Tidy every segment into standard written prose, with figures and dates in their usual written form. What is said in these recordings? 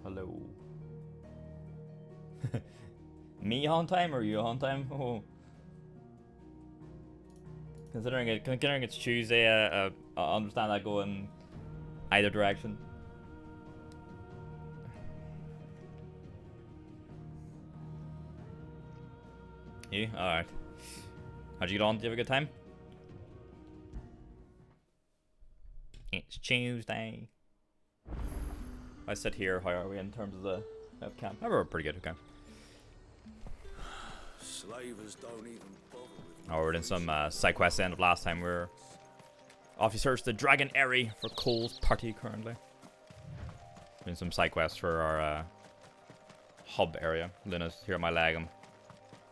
Hello. Me on time or you on time? Oh. Considering it's Tuesday, I understand that going either direction. You? Alright. How'd you get on? Did you have a good time? It's Tuesday. I sit here, how are we in terms of the webcam? Oh, we're pretty good, okay. Slavers don't even bother with Oh, we're in some side quest end of last time. We're off to search the Dragon Area for Cole's party currently. Doing some side quests for our hub area. Luna's here on my leg.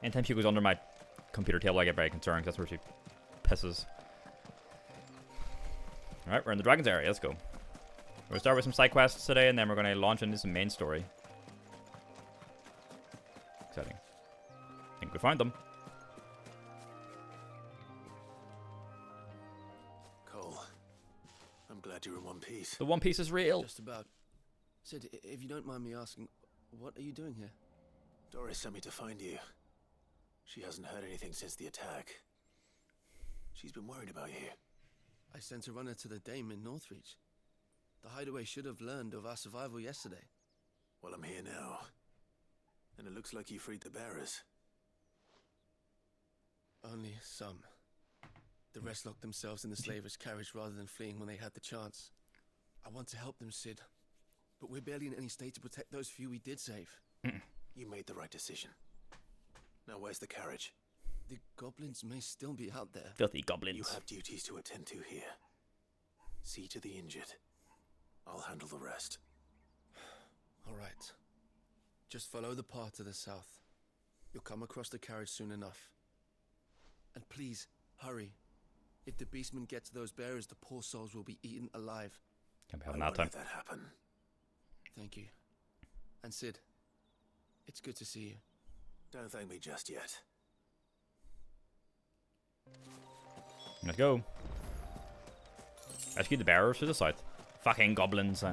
Anytime she goes under my computer table, I get very concerned because that's where she pisses. Alright, we're in the Dragon's Area. Let's go. We're going to start with some side quests today, and then we're going to launch into some main story. Exciting. I think we found them. Cole, I'm glad you're in one piece. The One Piece is real. Just about. Sid, if you don't mind me asking, what are you doing here? Doris sent me to find you. She hasn't heard anything since the attack. She's been worried about you. I sent a runner to the Dame in Northreach. The hideaway should have learned of our survival yesterday. Well, I'm here now. And it looks like you freed the bearers. Only some. The rest locked themselves in the slaver's carriage rather than fleeing when they had the chance. I want to help them, Sid. But we're barely in any state to protect those few we did save. You made the right decision. Now where's the carriage? The goblins may still be out there. Filthy goblins. You have duties to attend to here. See to the injured. I'll handle the rest. All right. Just follow the path to the south. You'll come across the carriage soon enough. And please, hurry. If the beastmen get to those bearers, the poor souls will be eaten alive. Can't be I having won't that let time. that happen. Thank you. And Sid, it's good to see you. Don't thank me just yet. Let's go. Rescue the bearers to the south. Fucking goblins.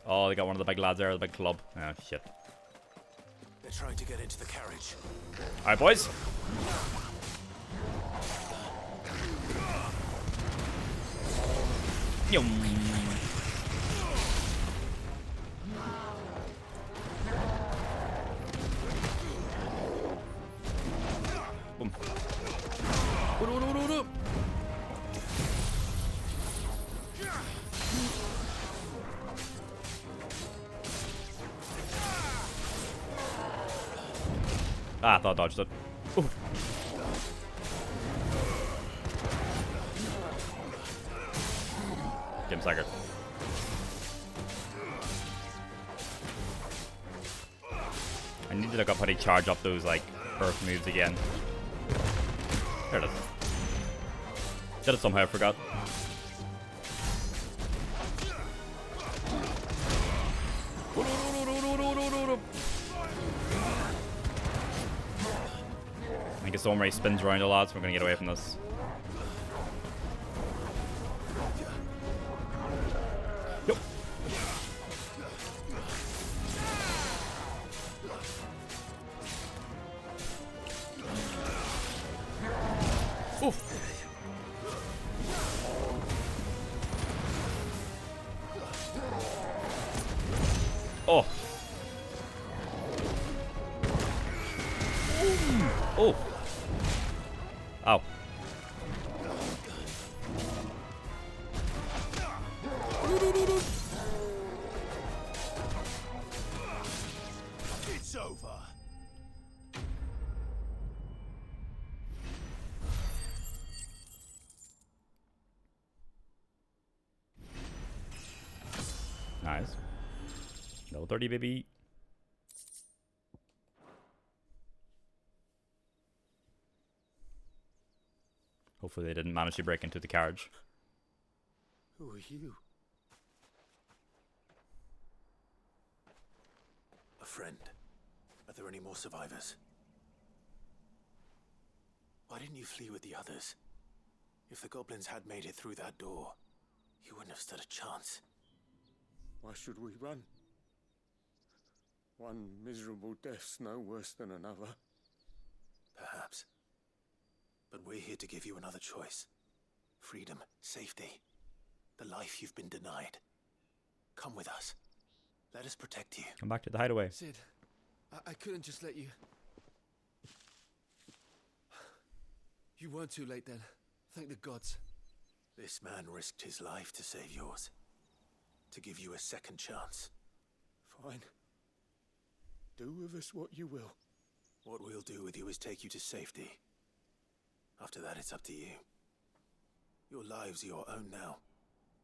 Oh, they got one of the big lads there, the big club. Oh, shit. They're trying to get into the carriage. Alright, boys. Yum. Boom. Ah, I thought I dodged it. Ooh. Get him staggered. I need to look up how to charge up those, like, earth moves again. There it is. Did it somehow, I forgot. I think his storm ray spins around a lot, so we're gonna get away from this. Yep. Oof. Oh. Oh. Ow. It's over. Nice. Level 30, baby. Hopefully they didn't manage to break into the carriage. Who are you? A friend. Are there any more survivors? Why didn't you flee with the others? If the goblins had made it through that door, you wouldn't have stood a chance. Why should we run? One miserable death's no worse than another. Perhaps. But we're here to give you another choice. Freedom, safety, the life you've been denied. Come with us. Let us protect you. Come back to the hideaway. Sid, I couldn't just let you... You weren't too late then. Thank the gods. This man risked his life to save yours. To give you a second chance. Fine. Do with us what you will. What we'll do with you is take you to safety. After that, it's up to you. Your lives are your own now.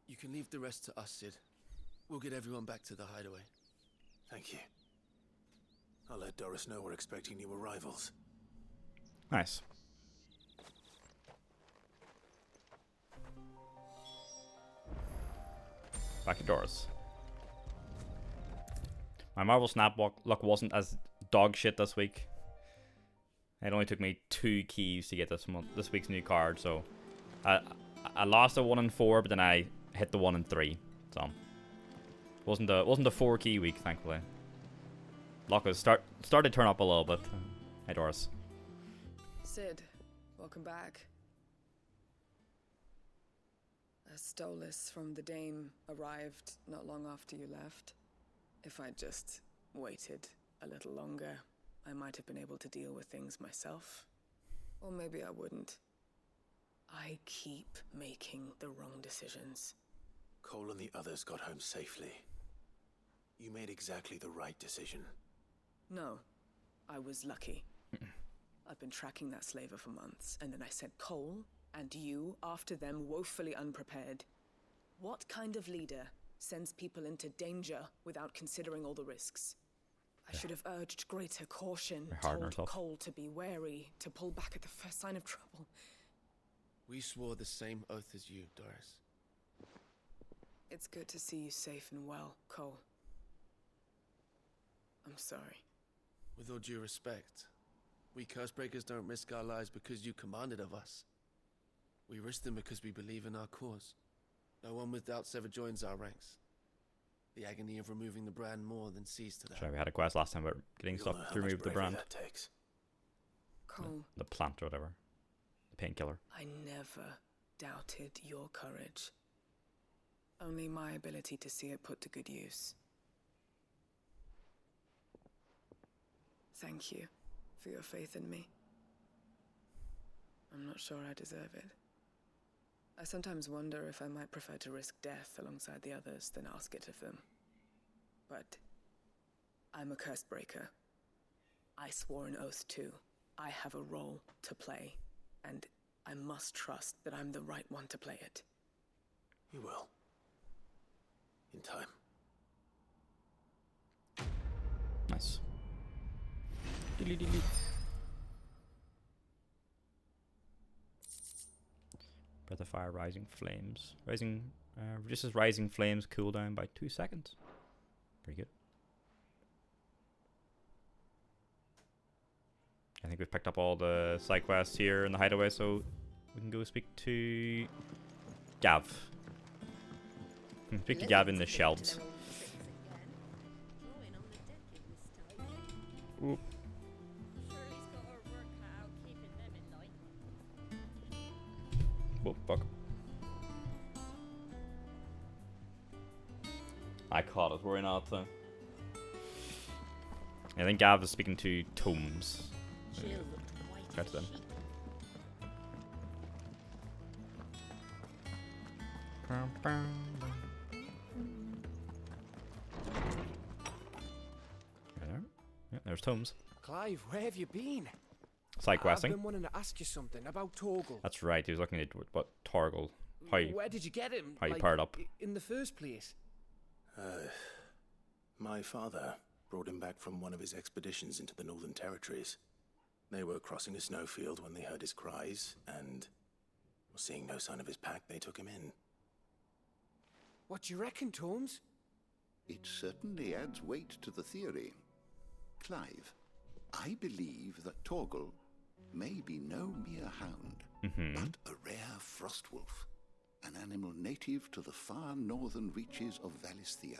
You can leave the rest to us, Sid. We'll get everyone back to the hideaway. Thank you. I'll let Doris know we're expecting new arrivals. Nice. Back to Doris. My Marvel Snap luck wasn't as dog shit this week. It only took me 2 keys to get this week's new card, so I lost a 1 in 4, but then I hit the 1 in 3. So wasn't a 4 key week, thankfully. Luck was started to turn up a little bit. Hey Doris. Sid, welcome back. A Stolas from the Dame arrived not long after you left. If I'd just waited a little longer, I might have been able to deal with things myself. Or maybe I wouldn't. I keep making the wrong decisions. Cole and the others got home safely. You made exactly the right decision. No, I was lucky. I've been tracking that slaver for months, and then I sent Cole and you after them, woefully unprepared. What kind of leader sends people into danger without considering all the risks? I should have urged greater caution, told Cole to be wary, to pull back at the first sign of trouble. We swore the same oath as you, Doris. It's good to see you safe and well, Cole. I'm sorry. With all due respect, we Cursebreakers don't risk our lives because you commanded of us. We risk them because we believe in our cause. No one with doubts ever joins our ranks. The agony of removing the brand more than sees to that. Sorry, we had a quest last time about getting stuff to remove the brand. That takes. Cole. The plant or whatever. The painkiller. I never doubted your courage. Only my ability to see it put to good use. Thank you for your faith in me. I'm not sure I deserve it. I sometimes wonder if I might prefer to risk death alongside the others than ask it of them. But I'm a curse breaker. I swore an oath too. I have a role to play, and I must trust that I'm the right one to play it. You will. In time. Nice. Breath of Fire, Rising Flames. Reduces Rising Flames cooldown by 2 seconds. Pretty good. I think we've picked up all the side quests here in the hideaway, so we can go speak to Gav. Speak to Gav in the shelves. Ooh. Oh, fuck. I caught it. Worry not. I think Gav is speaking to Tomes. Catch them. Yeah, there's Tomes. Clive, where have you been? Side questing. I've been wanting to ask you something about Torgal. That's right. He was looking at what Torgal. Where did you get him? How you paired up? In the first place. My father brought him back from one of his expeditions into the Northern Territories. They were crossing a snowfield when they heard his cries, and seeing no sign of his pack, they took him in. What do you reckon, Tomes? It certainly adds weight to the theory. Clive, I believe that Torgal may be no mere hound, but a rare frostwolf, an animal native to the far northern reaches of Valisthea.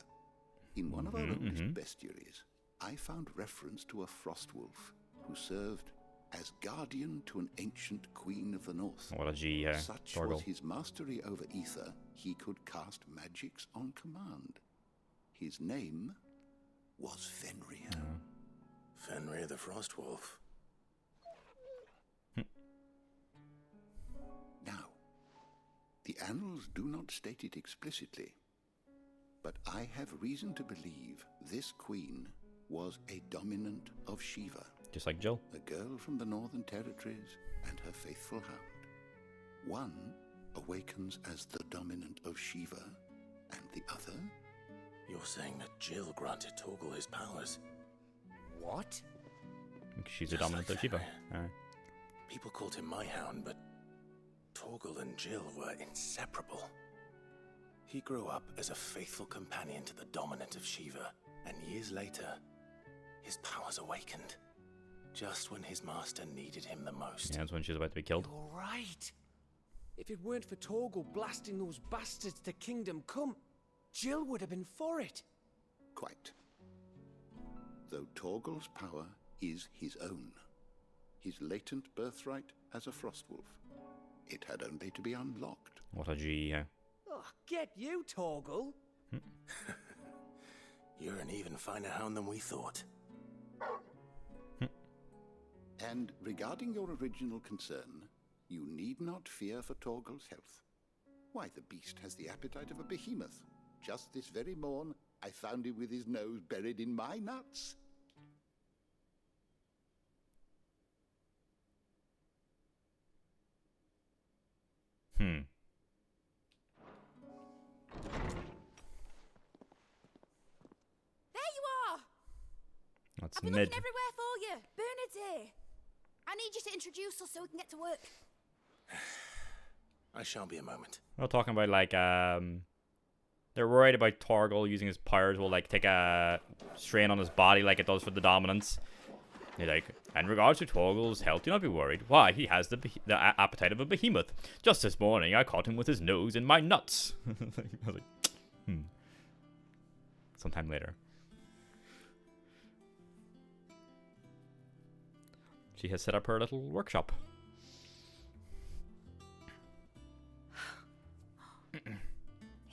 In one of our oldest bestiaries, I found reference to a Frostwolf who served as guardian to an ancient queen of the north. What a G, Such Torgal. was his mastery over ether, he could cast magics on command. His name was Fenrir. Fenrir the Frostwolf. Now, the annals do not state it explicitly, but I have reason to believe this queen was a dominant of Shiva. Just like Jill. A girl from the Northern Territories and her faithful hound. One awakens as the dominant of Shiva, and the other... You're saying that Jill granted Torgal his powers? What? She's a Just dominant like of Shiva. Fenrir. People called him my hound, but Torgal and Jill were inseparable. He grew up as a faithful companion to the dominant of Shiva, and years later, his powers awakened. Just when his master needed him the most. Yeah, that's when she's about to be killed. You're right. If it weren't for Torgal blasting those bastards to Kingdom Come, Jill would have been for it. Quite. Though Torgal's power is his own, his latent birthright as a Frostwolf, it had only to be unlocked. What a G, Oh, get you, Torgal. You're an even finer hound than we thought. And regarding your original concern, you need not fear for Torgal's health. Why, the beast has the appetite of a behemoth. Just this very morn, I found him with his nose buried in my nuts. There you are! That's I've been mid. looking everywhere for you. Bernard's here. I need you to introduce us so we can get to work. I shall be a moment. We're talking about like they're worried about Torgal using his powers will like take a strain on his body like it does for the dominance. They're like, in regards to Torgal's health, do not be worried. Why, he has the appetite of a behemoth. Just this morning, I caught him with his nose in my nuts. I was like, Sometime later. She has set up her little workshop. Isn't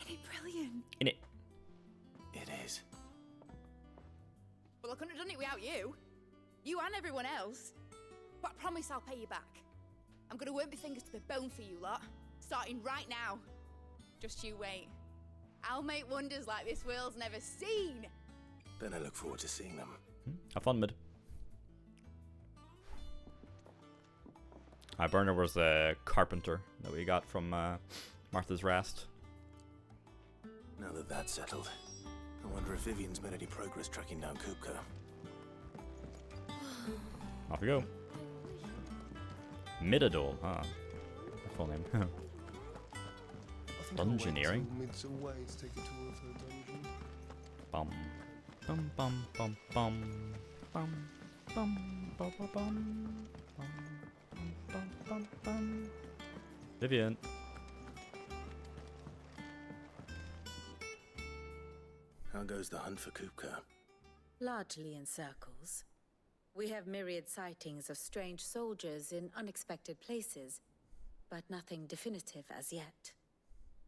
it brilliant? In it. It is. Well, I couldn't have done it without you. You and everyone else. But I promise I'll pay you back. I'm gonna work my fingers to the bone for you lot. Starting right now. Just you wait. I'll make wonders like this world's never seen. Then I look forward to seeing them. Have fun, mid. Burner was the carpenter that we got from Martha's Rest. Now that that's settled, I wonder if Vivian's made any progress tracking down Kupka. Off we go. Midadol, huh? Full name. Dungeoneering. Bum. Bum bum bum bum. Bum bum bum bum bum. Bum bum bum. Vivian. How goes the hunt for Kupka? Largely in circles. We have myriad sightings of strange soldiers in unexpected places, but nothing definitive as yet.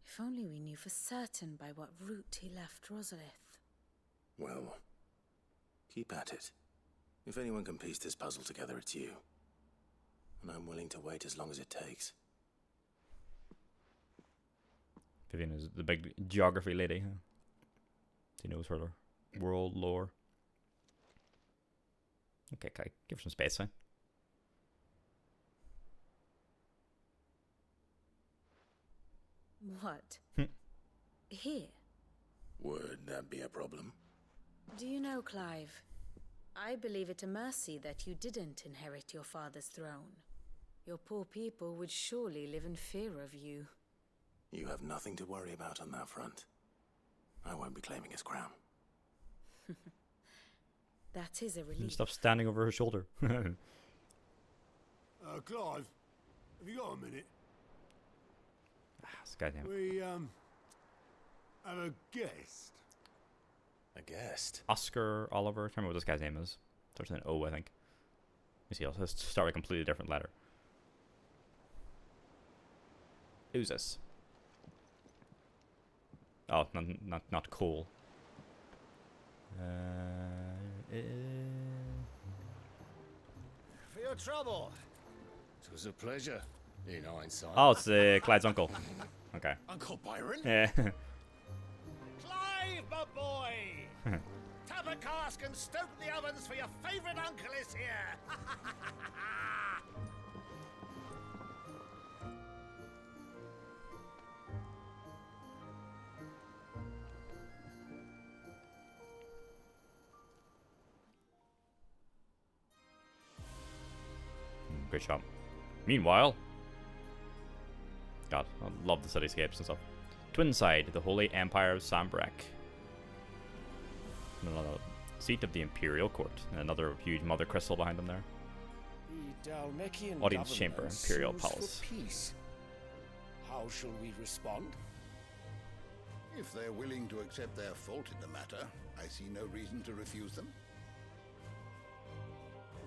If only we knew for certain by what route he left Rosalith. Well, keep at it. If anyone can piece this puzzle together, it's you. And I'm willing to wait as long as it takes. Vivian is the big geography lady, huh? She knows her world lore. Okay, Kai, give her some space, huh? What? Here? Would that be a problem? Do you know, Clive? I believe it a mercy that you didn't inherit your father's throne. Your poor people would surely live in fear of you. You have nothing to worry about on that front. I won't be claiming his crown. That is a relief. Stop standing over her shoulder. Clive, have you got a minute? This goddamn. We, have a guest. A guest. Oscar Oliver. I can't remember what this guy's name is. Starts with an O, I think. You see, I'll start with a completely different letter. Who's this? Oh, not cool. For your trouble. It was a pleasure, in hindsight. Oh, it's Clyde's uncle. Okay. Uncle Byron? Yeah. Clive, my boy! Tap a cask and stoke the ovens, for your favorite uncle is here! Great shot. Meanwhile, God, I love the cityscapes and stuff. Twinside, the Holy Empire of Sambrek. Another seat of the Imperial Court. And another huge mother crystal behind them there. The Dalmekian Audience chamber, government Imperial sues Palace. for peace. How shall we respond? If they're willing to accept their fault in the matter, I see no reason to refuse them.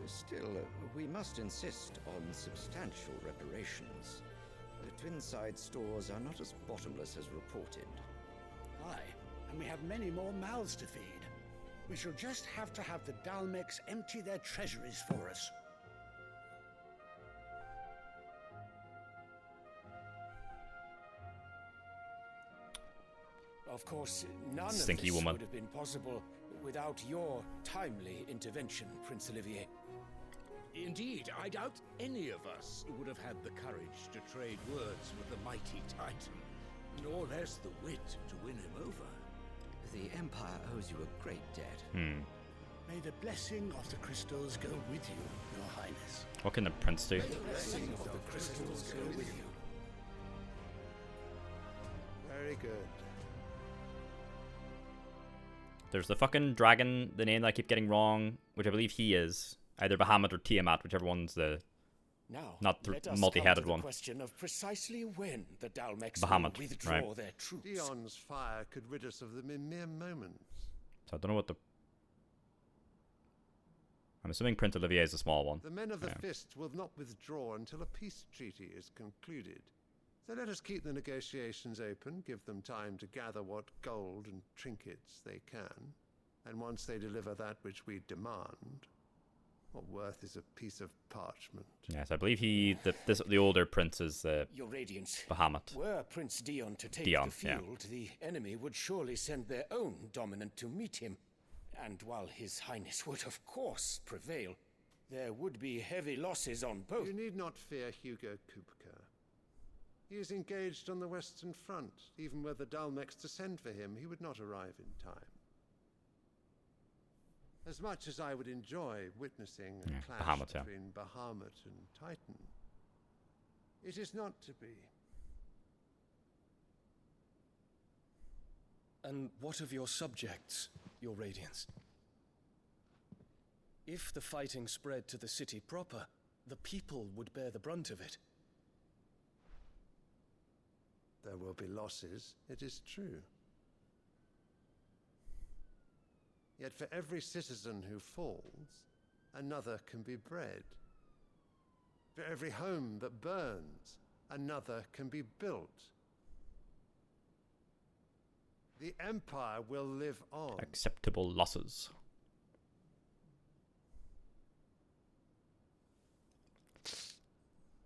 Still, we must insist on substantial reparations. The Twinside stores are not as bottomless as reported. Aye, and we have many more mouths to feed. We shall just have to have the Dalmecs empty their treasuries for us. Of course, none Stinky of this woman. would have been possible without your timely intervention, Prince Olivier. Indeed, I doubt any of us would have had the courage to trade words with the mighty Titan, nor less the wit to win him over. The Empire owes you a great debt. May the blessing of the crystals go with you, Your Highness. What can the prince do? The blessing of the crystals go with you. Very good. There's the fucking dragon, the name that I keep getting wrong, which I believe he is. Either Bahamut or Tiamat, whichever one's the Now, not the let us multi-headed come to one. the question of precisely when the Dalmecs Bahamut, will withdraw right. their troops. Dion's fire could rid us of them in mere moments. So I don't know what the... I'm assuming Prince Olivier is the small one. The men of the Yeah. Fist will not withdraw until a peace treaty is concluded. So let us keep the negotiations open, give them time to gather what gold and trinkets they can, and once they deliver that which we demand, what worth is a piece of parchment? Yes, I believe the older prince is Your Radiance, Bahamut. were Prince Dion to take Dion, the yeah. field, the enemy would surely send their own dominant to meet him. And while His Highness would, of course, prevail, there would be heavy losses on both. You need not fear Hugo Kupka. He is engaged on the Western Front. Even were the Dalmecs to send for him, he would not arrive in time. As much as I would enjoy witnessing a Yeah, clash Bahamut, yeah. between Bahamut and Titan, it is not to be. And what of your subjects, Your Radiance? If the fighting spread to the city proper, the people would bear the brunt of it. There will be losses, it is true. Yet for every citizen who falls, another can be bred. For every home that burns, another can be built. The Empire will live on. Acceptable losses.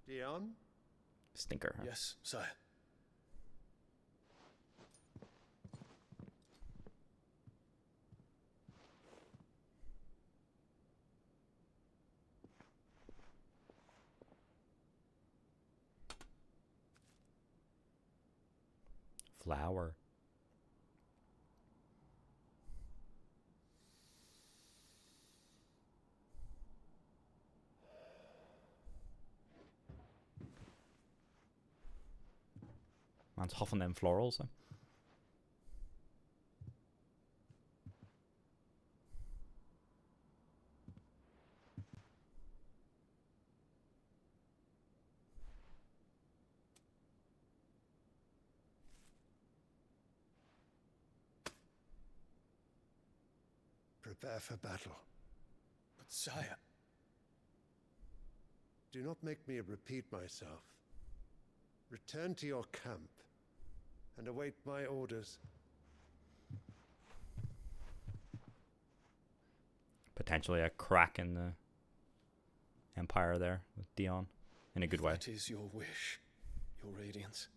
Dion? Stinker. Huh? Yes, sire. Flower. Man's huffing them florals. Huh? Prepare for battle. But sire... Do not make me repeat myself. Return to your camp and await my orders. Potentially a crack in the Empire there with Dion, in a good way. That is your wish, your Radiance.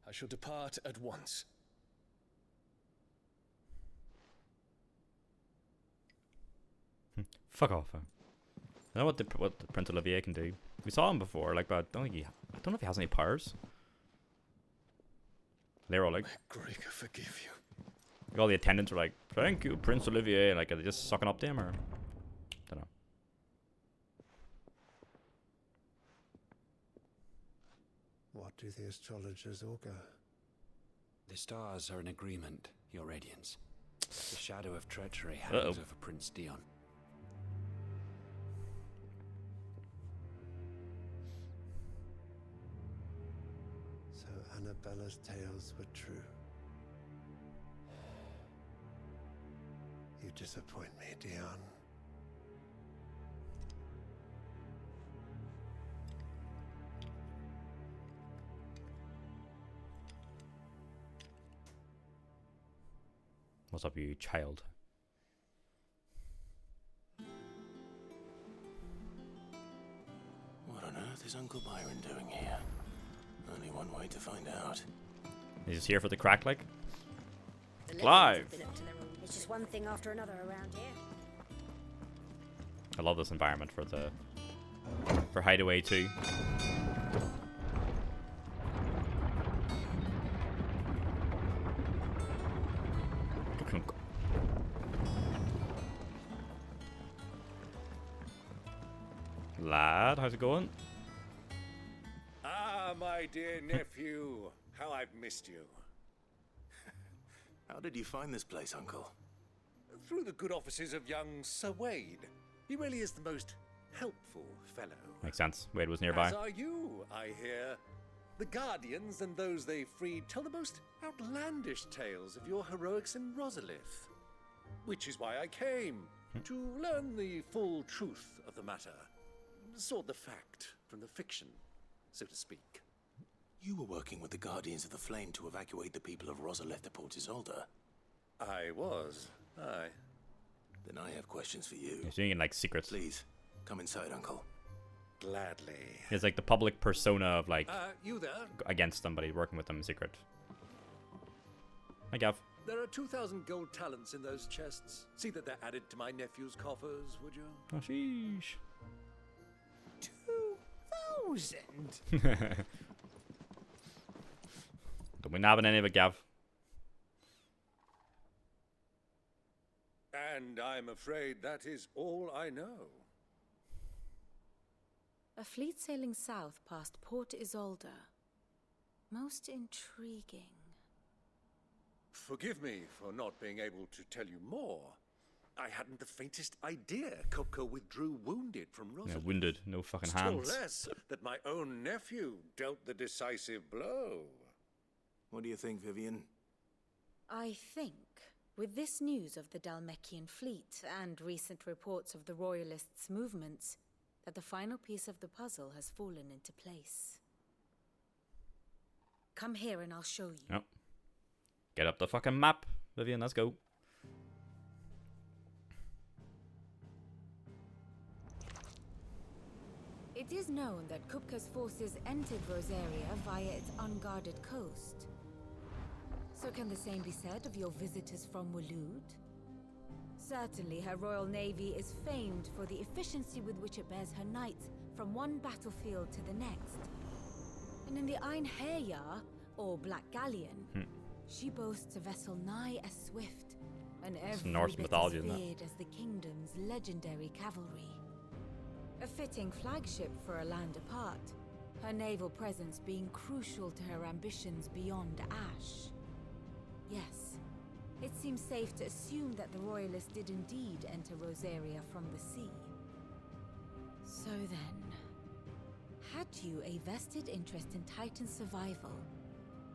I shall depart at once. Fuck off. I don't know what the Prince Olivier can do. We saw him before, like, but I don't know if he has any powers. They're all like, May Gregor forgive you. Like, all the attendants were like, "Thank you, Prince Olivier." Like, are they just sucking up to him, or don't know? What do the astrologers augur? The stars are in agreement, Your Radiance. The shadow of treachery hangs over Prince Dion. So Annabella's tales were true. You disappoint me, Dion. What's up, you child? What on earth is Uncle Byron doing here? Only one way to find out. He's just here for the crack, like? The Clive! Levins have been up to their own. It's just one thing after another around here. I love this environment for Hideaway 2. Lad, how's it going? Ah, my dear nephew, how I've missed you. How did you find this place, Uncle? Through the good offices of young Sir Wade. He really is the most helpful fellow. Makes sense. Wade was nearby. As are you, I hear. The Guardians and those they freed tell the most outlandish tales of your heroics in Rosalith. Which is why I came, to learn the full truth of the matter. Sort the fact from the fiction, so to speak. You were working with the Guardians of the Flame to evacuate the people of Rosalith to Port Isolde. I was, aye. Then I have questions for you. He's doing it like secrets. Please, come inside, Uncle. Gladly. He's like the public persona of like You there? against somebody, working with them in secret. Hi, Gav. There are 2,000 gold talents in those chests. See that they're added to my nephew's coffers, would you? Oh, sheesh. 2,000? Don't be nabbing any of it, Gav. And I'm afraid that is all I know. A fleet sailing south past Port Isolde. Most intriguing. Forgive me for not being able to tell you more. I hadn't the faintest idea Kopko withdrew wounded from Rosalith. Yeah, wounded, no fucking Still hands. less that my own nephew dealt the decisive blow. What do you think, Vivian? I think, with this news of the Dhalmekian fleet and recent reports of the Royalists' movements, that the final piece of the puzzle has fallen into place. Come here and I'll show you. Yep. Get up the fucking map, Vivian, let's go. It is known that Kupka's forces entered Rosaria via its unguarded coast. So can the same be said of your visitors from Waloed? Certainly her Royal Navy is famed for the efficiency with which it bears her knights from one battlefield to the next. And in the Einherjar, or Black Galleon, she boasts a vessel nigh as swift and every Norse bit mythology, as isn't it? feared as the kingdom's legendary cavalry. A fitting flagship for a land apart, her naval presence being crucial to her ambitions beyond Ash. Yes, it seems safe to assume that the Royalists did indeed enter Rosaria from the sea. So then, had you a vested interest in Titan's survival,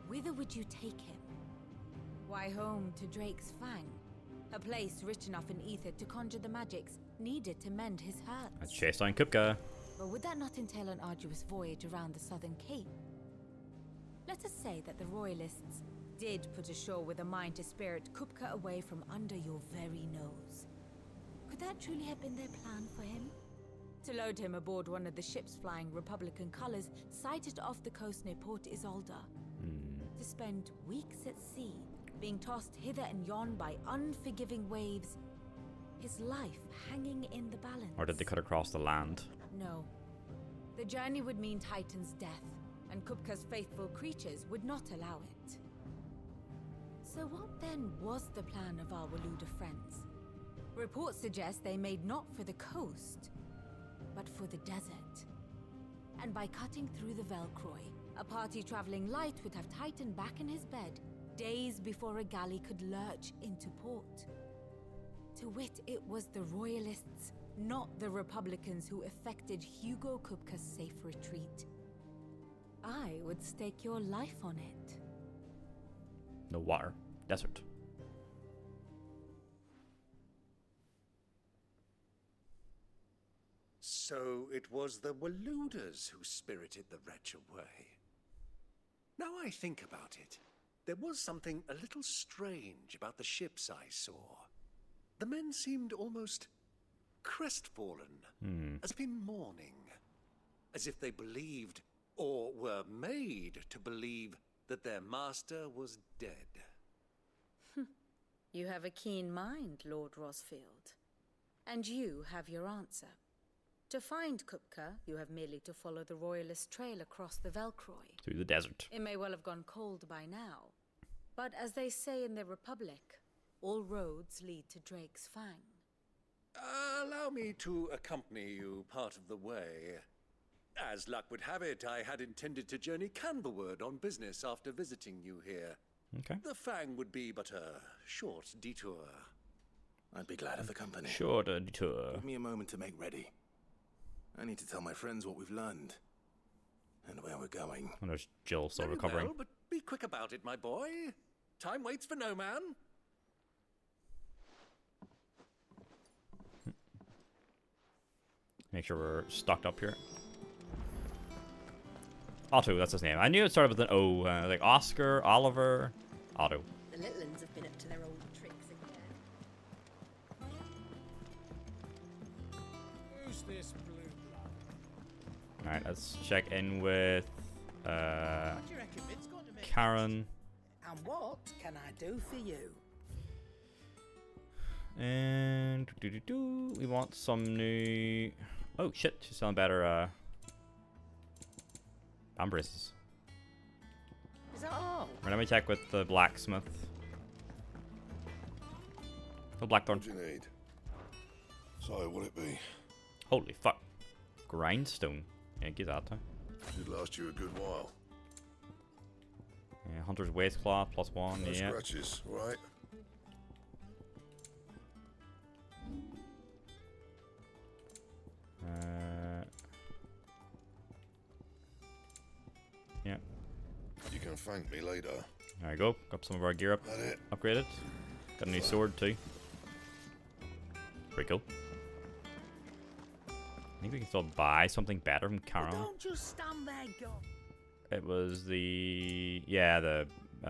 whither would you take him? Why home to Drake's Fang, A place rich enough in ether to conjure the magics needed to mend his hurts. Let's chase down Kupka. But would that not entail an arduous voyage around the southern cape? Let us say that the royalists did put ashore with a mind to spirit Kupka away from under your very nose. Could that truly have been their plan for him? To load him aboard one of the ships flying Republican colors sighted off the coast near Port Isolde. To spend weeks at sea, being tossed hither and yon by unforgiving waves, his life hanging in the balance. Or did they cut across the land? No. The journey would mean Titan's death, and Kupka's faithful creatures would not allow it. So what then was the plan of our Waluda friends? Reports suggest they made not for the coast, but for the desert. And by cutting through the Velcroy, a party traveling light would have Titan back in his bed days before a galley could lurch into port. To wit, it was the royalists, not the Republicans, who effected Hugo Kupka's safe retreat. I would stake your life on it. No water. Desert. So it was the Waludas who spirited the wretch away. Now I think about it, there was something a little strange about the ships I saw. The men seemed almost crestfallen, as if in mourning, as if they believed, or were made to believe, that their master was dead. You have a keen mind, Lord Rosfield. And you have your answer. To find Kupka, you have merely to follow the Royalist trail across the Velcroy. Through the desert. It may well have gone cold by now. But as they say in the Republic, all roads lead to Drake's Fang. Allow me to accompany you part of the way. As luck would have it, I had intended to journey Canverward on business after visiting you here. Okay. The Fang would be but a short detour. I'd be glad of the company. Short detour. Give me a moment to make ready. I need to tell my friends what we've learned. And where we're going. And there's Jill still Very recovering. well, but be quick about it, my boy. Time waits for no man. Make sure we're stocked up here. Otto, that's his name. I knew it started with an O. Like Oscar, Oliver, Otto. The little ones have been up to their old tricks again. Who's this blue blood? Alright, let's check in with What do you reckon Mid's got to make? Karen. And what can I do for you? And we want some new. Oh shit, she's selling better arm braces. Is that all? Right, let me check with the blacksmith. The Blackthorn. What do you need? So, will it be? Holy fuck. Grindstone. Yeah, get that. Huh? Should last you a good while. Yeah, Hunter's waistcloth +1. No Yeah. scratches, right? Yeah. You can thank me later. There we go. Got some of our gear up. That it? Upgraded. Got a new sword too. Pretty cool. I think we can still buy something better from Karen. Don't just stand there, go. It was the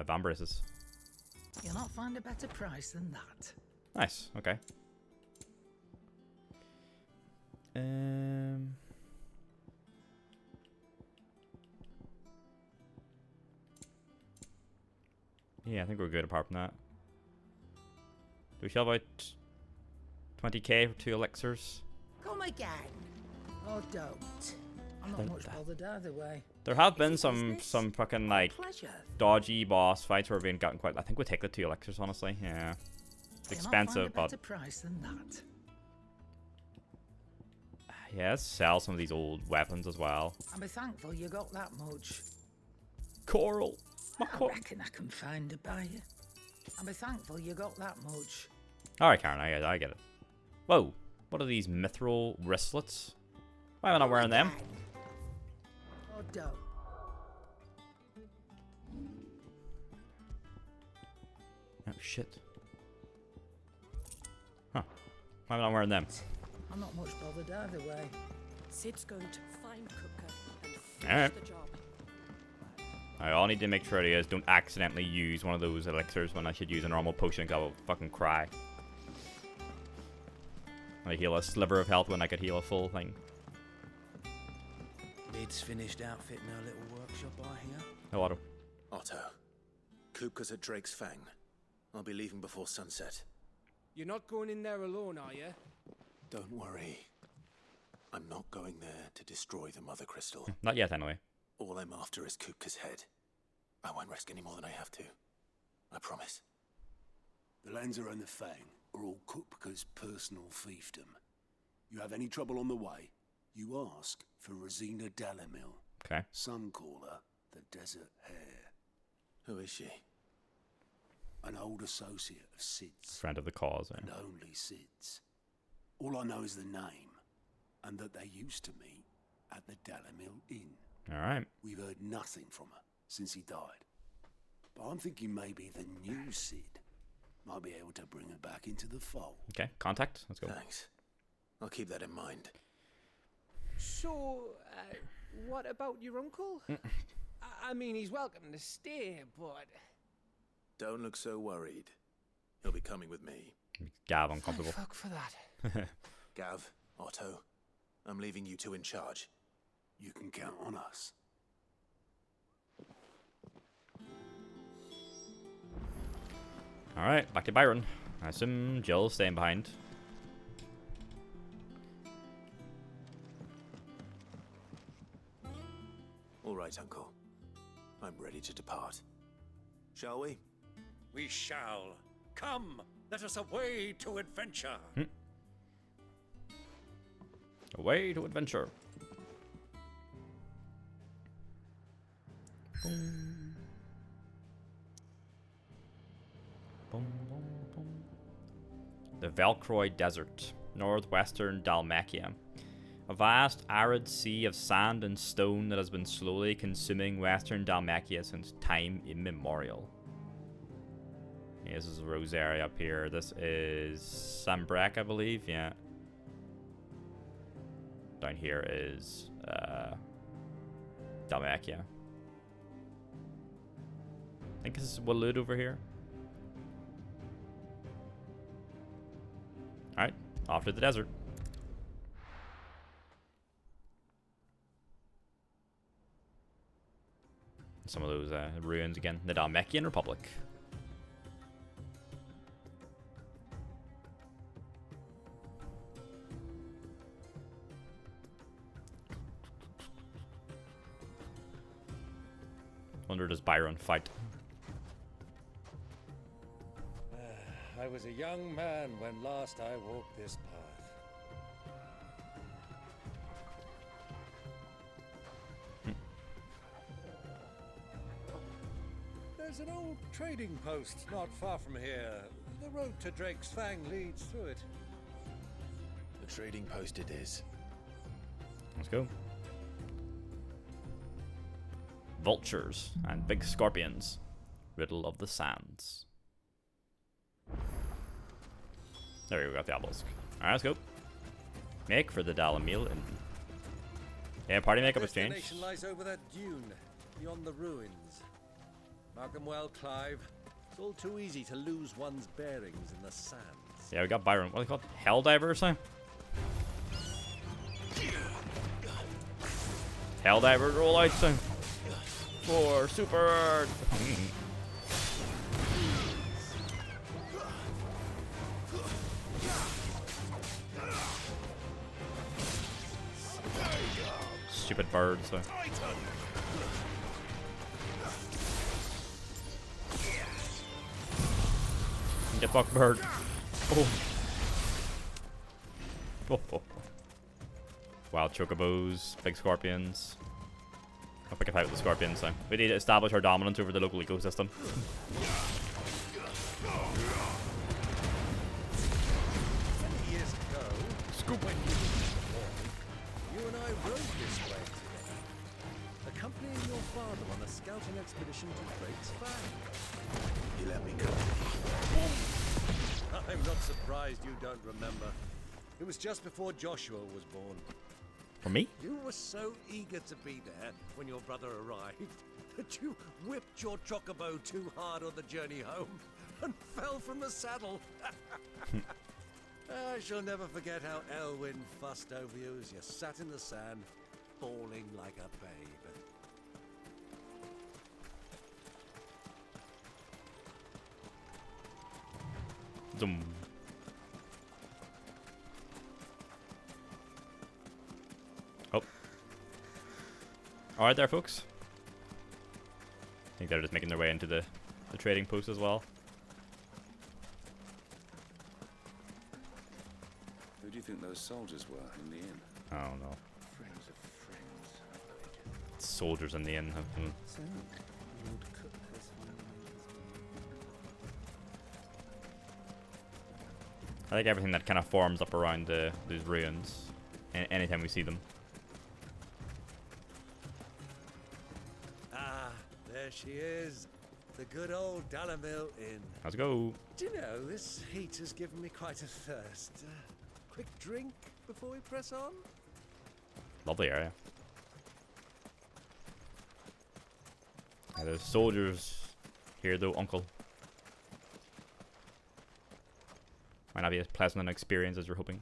van braces. You'll not find a better price than that. Nice. Okay. Yeah, I think we're good apart from that. Do we shell out 20k for 2 elixirs? Come again. Or don't. I'm not much bothered either way. There have been some fucking like Pleasure. dodgy boss fights where we've been gotten quite. I think we take the 2 elixirs honestly. Yeah, it's You'll expensive, not find a but better price than that. yeah, let's sell some of these old weapons as well. I'll be thankful you got that much. Coral. I reckon I can find a buyer. I'll be thankful you got that much. All right, Karen, I get it. Whoa, what are these mithril wristlets? Why am I not wearing them? Or don't. Oh shit. Why am I not wearing them? I'm not much bothered either way. Sid's going to find Cooker and finish Alright. the job. I all need to make sure you guys don't accidentally use one of those elixirs when I should use a normal potion, 'cause I will fucking cry. I heal a sliver of health when I could heal a full thing. Lid's finished outfitting our little workshop, I hear. Oh, Otto. Otto, Kupka's at Drake's Fang. I'll be leaving before sunset. You're not going in there alone, are you? Don't worry. I'm not going there to destroy the Mother Crystal. Not yet, anyway. All I'm after is Kupka's head. I won't risk any more than I have to. I promise. The Lancer and the Fang are all Kupka's personal fiefdom. You have any trouble on the way, you ask for Rosina Dalamil. Okay. Some call her the Desert Hare. Who is she? An old associate of Sid's. Friend of the cause. And only Sid's. All I know is the name, and that they used to meet at the Dalamil Inn. Alright. We've heard nothing from her since he died. But I'm thinking maybe the new Sid might be able to bring her back into the fold. Okay, contact. Let's go. Thanks. I'll keep that in mind. So, what about your uncle? I mean, he's welcome to stay, but... Don't look so worried. He'll be coming with me. Gav uncomfortable. Fuck for that. Gav, Otto, I'm leaving you two in charge. You can count on us. Alright, back to Byron. I assume Jill's staying behind. All right, Uncle. I'm ready to depart. Shall we? We shall. Come, let us away to adventure. Away to adventure. Boom. Boom, boom, boom. The Velcroy Desert, northwestern Dalmatia. A vast, arid sea of sand and stone that has been slowly consuming western Dalmatia since time immemorial. Yeah, this is Rosaria up here. This is Sambrek, I believe. Yeah. Down here is Dalmatia. I think this is Walud over here. Alright, off to the desert. Some of those ruins again. The Dalmatian Republic. Wonder, does Byron fight? I was a young man when last I walked this path. There's an old trading post not far from here. The road to Drake's Fang leads through it. The trading post it is. Let's go. Vultures and big scorpions. Riddle of the Sands. There we go, got the obelisk. Alright, let's go. Make for the Dalamil and yeah, party makeup exchange. Destination lies over that dune, beyond the ruins. Mark them well, Clive. It's all too easy to lose one's bearings in the sands. Yeah, we got Byron. What are they called? Helldiver or something? Helldiver roll out soon. For super. Stupid bird, so. Get fucked, bird. Oh. Oh. Wild chocobos, big scorpions. Hope I can fight with the scorpions, so. We need to establish our dominance over the local ecosystem. Years ago, Scoop. When you were born, you and I rode this way together, accompanying your father on a scouting expedition to Drake's Fang. You let me go. I'm not surprised you don't remember. It was just before Joshua was born. For me? You were so eager to be there when your brother arrived that you whipped your chocobo too hard on the journey home and fell from the saddle. I shall never forget how Elwyn fussed over you as you sat in the sand, bawling like a babe. Zoom. Oh. Alright there, folks. I think they're just making their way into the trading post as well. Who do you think those soldiers were in the inn? I don't know. Friends of friends. Soldiers in the inn have been... I like everything that kind of forms up around these ruins. Anytime we see them. Ah, there she is. The good old Dalamil Inn. Let's go. Do you know, this heat has given me quite a thirst. Quick drink before we press on? Lovely area. Yeah, there's soldiers here though, uncle. Might not be as pleasant an experience as you're hoping.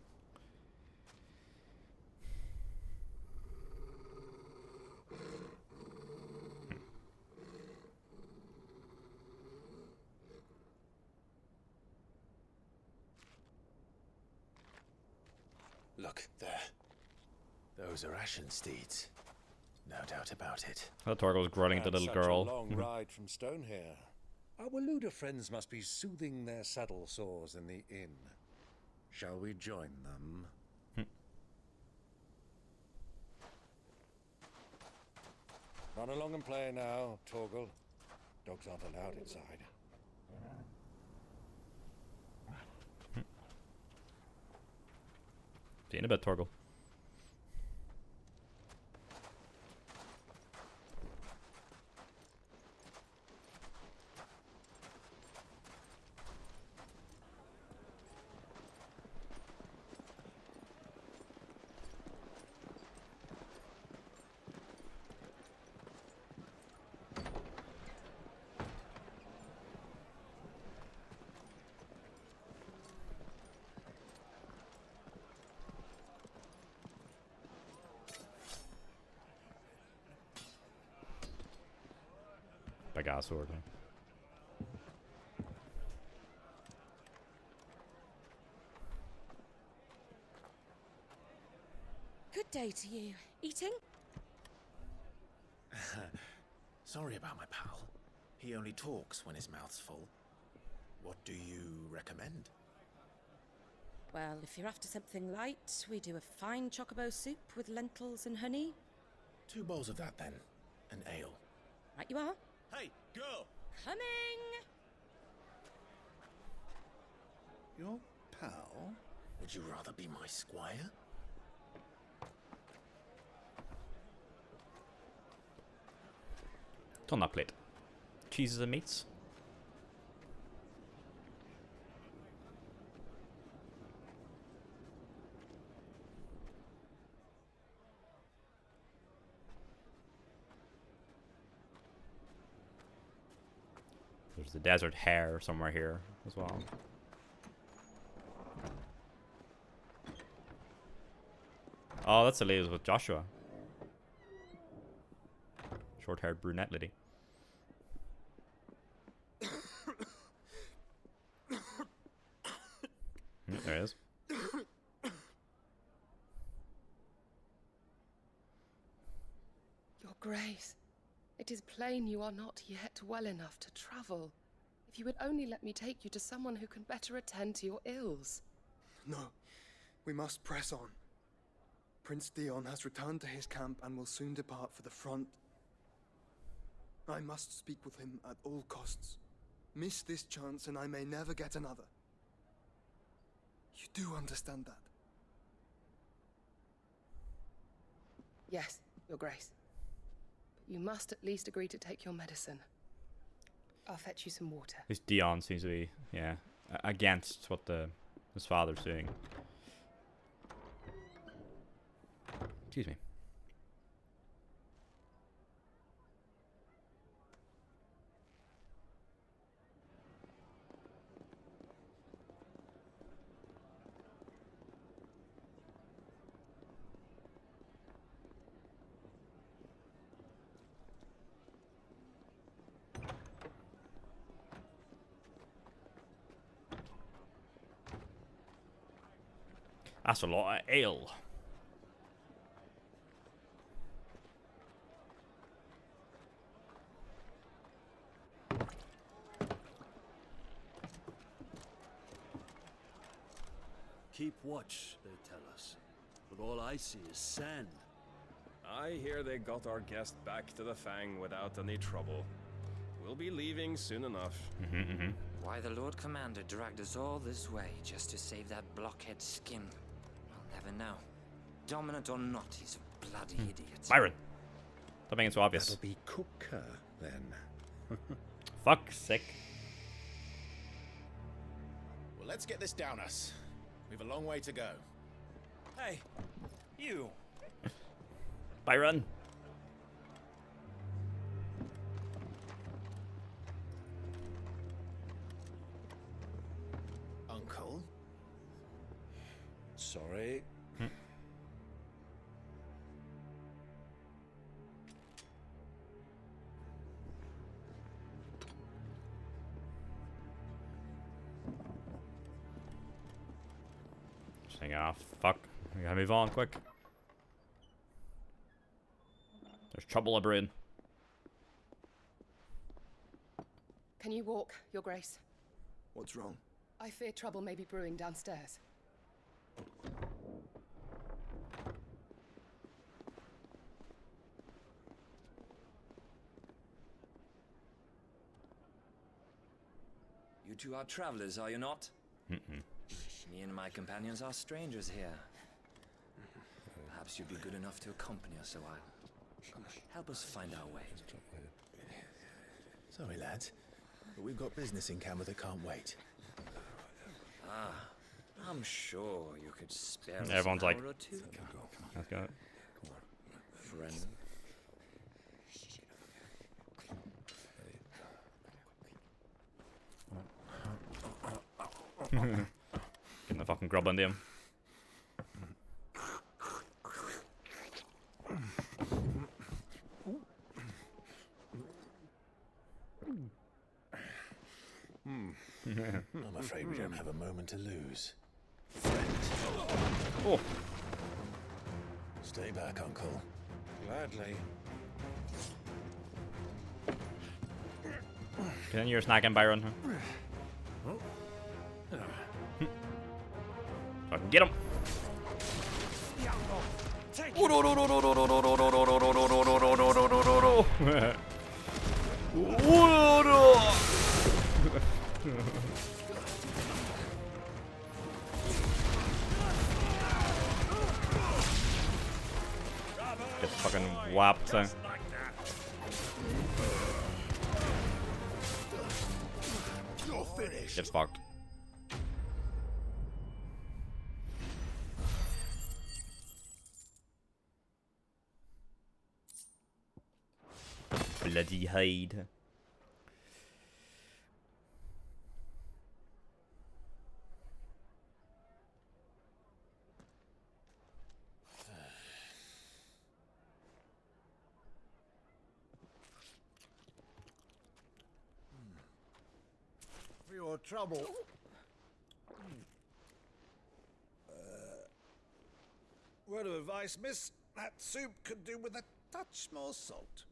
Look, there. Those are Ashen steeds. No doubt about it. Oh, Torgo's growling at the little Such girl. a long ride from Stonehair. Our Waluda friends must be soothing their saddle sores in the inn. Shall we join them? Run along and play now, Torgal. Dogs aren't allowed inside. See you in a bit, Torgal. Big ass sword. Good day to you. Eating? Sorry about my pal. He only talks when his mouth's full. What do you recommend? Well, if you're after something light, we do a fine chocobo soup with lentils and honey. 2 bowls of that then. An ale. Right you are. Hey, girl! Coming! Your pal? Would you rather be my squire? It's on that plate. Cheeses and meats. There's the desert hare somewhere here as well. Oh, that's the lady with Joshua. Short-haired brunette lady. There it is. Your Grace, it is plain you are not yet well enough to travel. If you would only let me take you to someone who can better attend to your ills. No, we must press on. Prince Theon has returned to his camp and will soon depart for the front. I must speak with him at all costs. Miss this chance and I may never get another. You do understand that? Yes, Your Grace. But you must at least agree to take your medicine. I'll fetch you some water. This Dion seems to be, yeah, against what his father's doing. Excuse me. That's a lot of ale. Keep watch, they tell us. But all I see is sand. I hear they got our guest back to the Fang without any trouble. We'll be leaving soon enough. Why the Lord Commander dragged us all this way just to save that blockhead skin, we'll never know. Dominant or not, he's a bloody idiot. Byron. Stop making it so obvious. That'll be Cooker, then. Fuck's sake. Well, let's get this down us. We've a long way to go. Hey, you. Byron. Uncle? Sorry. Saying, ah, fuck. We gotta move on quick. There's trouble brewing. Can you walk, Your Grace? What's wrong? I fear trouble may be brewing downstairs. You two are travelers, are you not? Me and my companions are strangers here. Perhaps you'd be good enough to accompany us a while. Help us find our way. Sorry, lads, but we've got business in Camber that can't wait. Ah, I'm sure you could spare us Everyone's an like, hour or two. let's go. Friend. Getting the fucking grub under him. I'm afraid we don't have a moment to lose. Oh. Stay back, Uncle. Gladly. Can you're snacking, Byron? So I can get him. Get fucking whapped. You're finished. Get fucked. Bloody hide. For your trouble. Word of advice, miss. That soup could do with a touch more salt.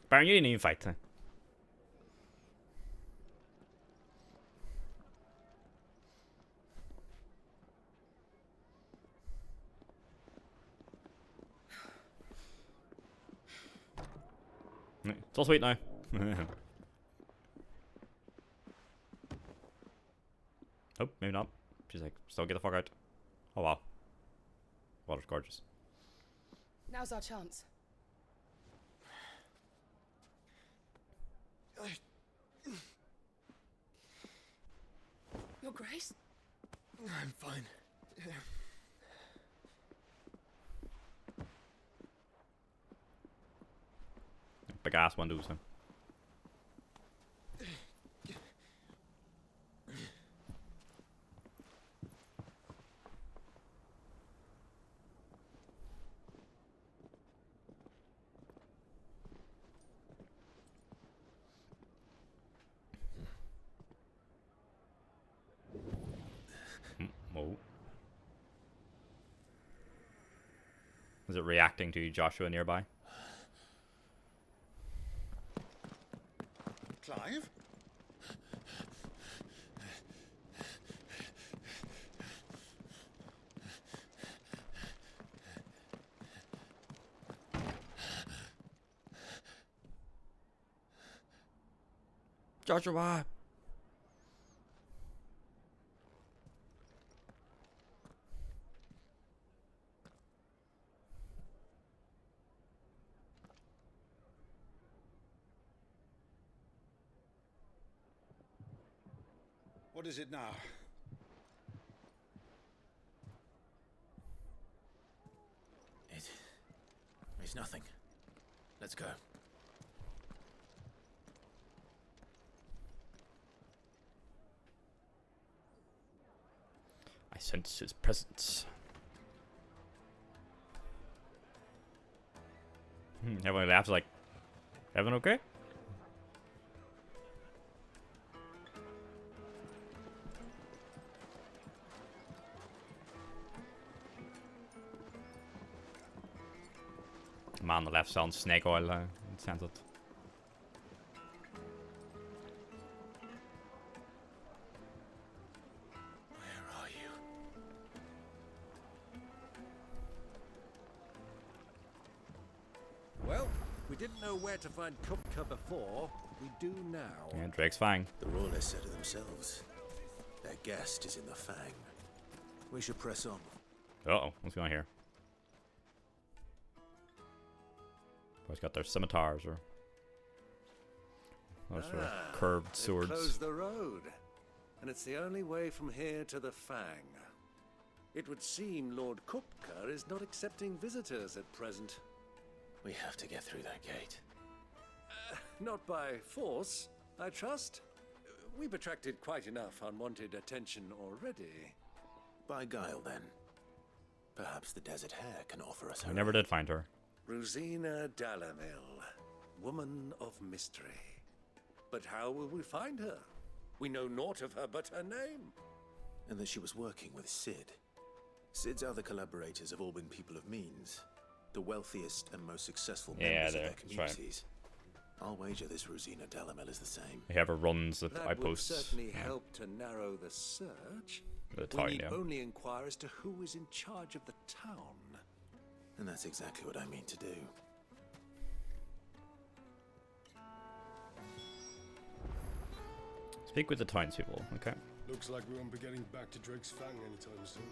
Baron, you didn't even fight. Huh? It's all sweet now. Oh, maybe not. She's like, still get the fuck out. Oh wow. Water's gorgeous. Now's our chance. Your Grace? I'm fine. Big ass windows. Huh? Oh. Is it reacting to Joshua nearby? Clive? Joshua! What is it now? It's nothing. Let's go. I sense his presence. Everyone laughs like, Evan okay? Man on the left sounds snake oil, it sounds it. Where are you? Well, we didn't know where to find Kupka before. We do now. Yeah, Drake's fine. The Royalists said it themselves. Their guest is in the Fang. We should press on. Uh-oh, what's going on here? Boys got their scimitars or those sort of curved swords. Close the road, and it's the only way from here to the Fang. It would seem Lord Kupka is not accepting visitors at present. We have to get through that gate. Not by force, I trust. We've attracted quite enough unwanted attention already. By guile, then. Perhaps the Desert Hare can offer us I her never aid. did find her. Rosina Dalamil, woman of mystery. But how will we find her? We know naught of her but her name. And that she was working with Sid. Sid's other collaborators have all been people of means. The wealthiest and most successful members of their that's right. communities. I'll wager this Rosina Dalamil is the same. Whoever runs the That would outposts. certainly help to narrow the search. The We town, need yeah. only inquire as to who is in charge of the town. And that's exactly what I mean to do. Speak with the townspeople, okay? Looks like we won't be getting back to Drake's Fang anytime soon.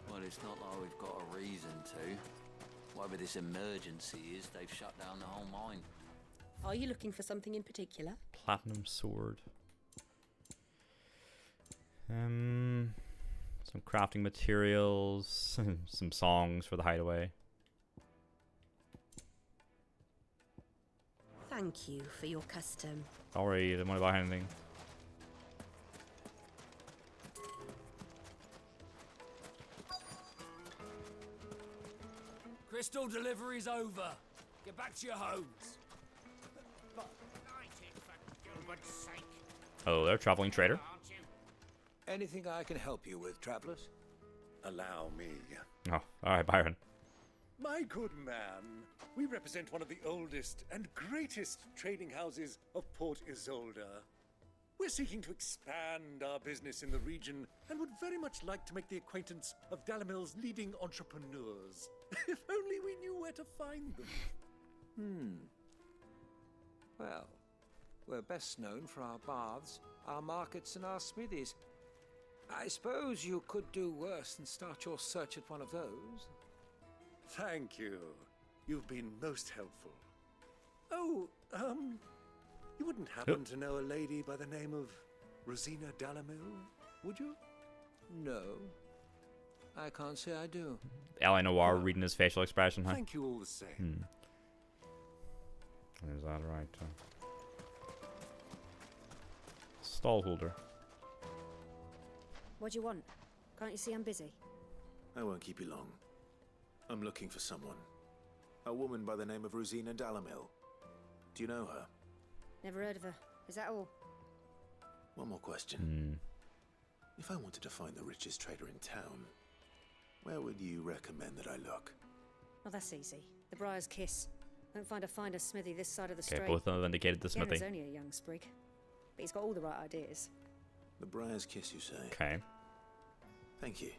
Well, it's not like we've got a reason to. Whatever this emergency is, they've shut down the whole mine. Are you looking for something in particular? Platinum sword. Some crafting materials, some songs for the hideaway. Thank you for your custom. Sorry, didn't want to buy anything. Crystal delivery's over. Get back to your homes. Oh, they're a traveling trader. Anything I can help you with, travelers? Allow me. Oh, alright, Byron. My good man, we represent one of the oldest and greatest trading houses of Port Isolde. We're seeking to expand our business in the region and would very much like to make the acquaintance of Dalamil's leading entrepreneurs. If only we knew where to find them. Well, we're best known for our baths, our markets, and our smithies. I suppose you could do worse than start your search at one of those. Thank you. You've been most helpful. Oh, you wouldn't happen to know a lady by the name of Rosina Dalamil, would you? No. I can't say I do. L.A. Noir reading his facial expression, huh? Thank you all the same. Is that right? Stall holder. What do you want? Can't you see I'm busy? I won't keep you long. I'm looking for someone. A woman by the name of Rosina Dalamil. Do you know her? Never heard of her. Is that all? One more question. If I wanted to find the richest trader in town, where would you recommend that I look? Oh, that's easy. The Briar's Kiss. Won't find a finer smithy this side of the Okay, strait. both of them indicated the smithy. Yanna's only a young sprig, but he's got all the right ideas. The Briar's Kiss, you say? Okay. Thank you.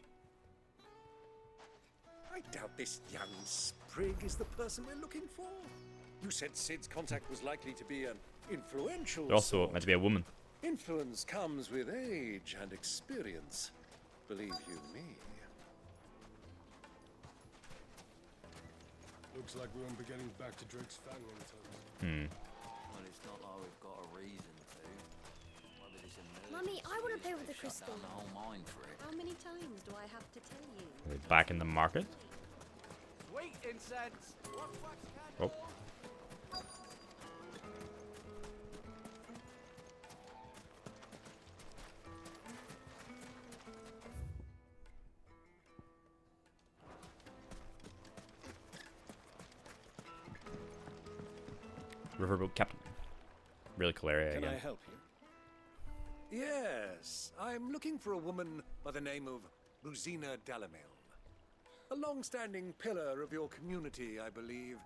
I doubt this young sprig is the person we're looking for. You said Sid's contact was likely to be an influential They're also sort. meant to be a woman. Influence comes with age and experience. Believe you me. Looks like we won't be getting back to Drake's Fang anytime. Well, it's not like we've got a reason to. Why would this emergency? Mummy, I want to play with the They've shut crystal. down the whole mine for it. How many times do I have to tell you? Are we back in the market? Sweet incense. Oh. Riverboat Captain. Really cool area Can again. I help you? Yes, I'm looking for a woman by the name of Rosina Dalamil. A long-standing pillar of your community, I believe,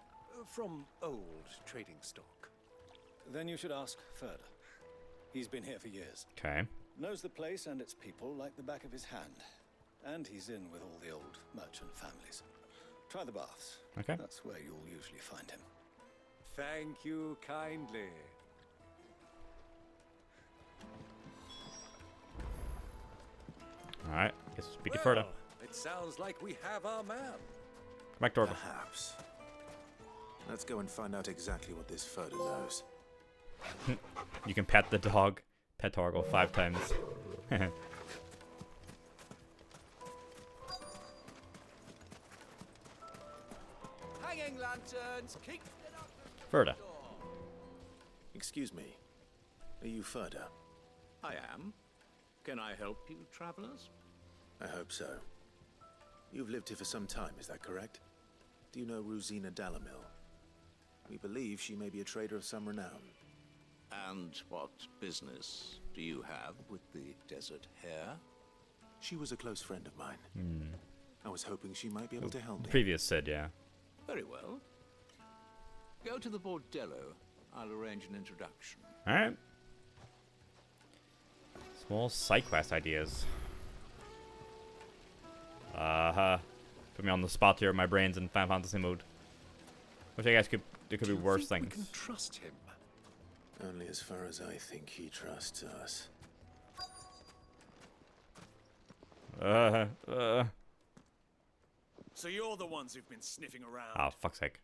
from old trading stock. Then you should ask Furder. He's been here for years. Okay. Knows the place and its people like the back of his hand. And he's in with all the old merchant families. Try the baths. Okay. That's where you'll usually find him. Thank you kindly. Alright, guess we'll speak to Furder. Well, it sounds like we have our man. Come back to Orville. Perhaps. Let's go and find out exactly what this Furder knows. You can pet the dog. Pet Torgal 5 times. Hanging lanterns. Keep Furder. Excuse me. Are you Furder? I am. Can I help you, travelers? I hope so. You've lived here for some time, is that correct? Do you know Rosina Dalamil? We believe she may be a trader of some renown. And what business do you have with the desert hare? She was a close friend of mine. I was hoping she might be able to help me. Previous said, yeah. Very well. Go to the bordello. I'll arrange an introduction. Alright. Small side quest ideas. Put me on the spot here. My brain's in Final Fantasy mode. Which I guess there could be worse things. We can trust him. Only as far as I think he trusts us. So you're the ones who've been sniffing around. Oh, fuck's sake.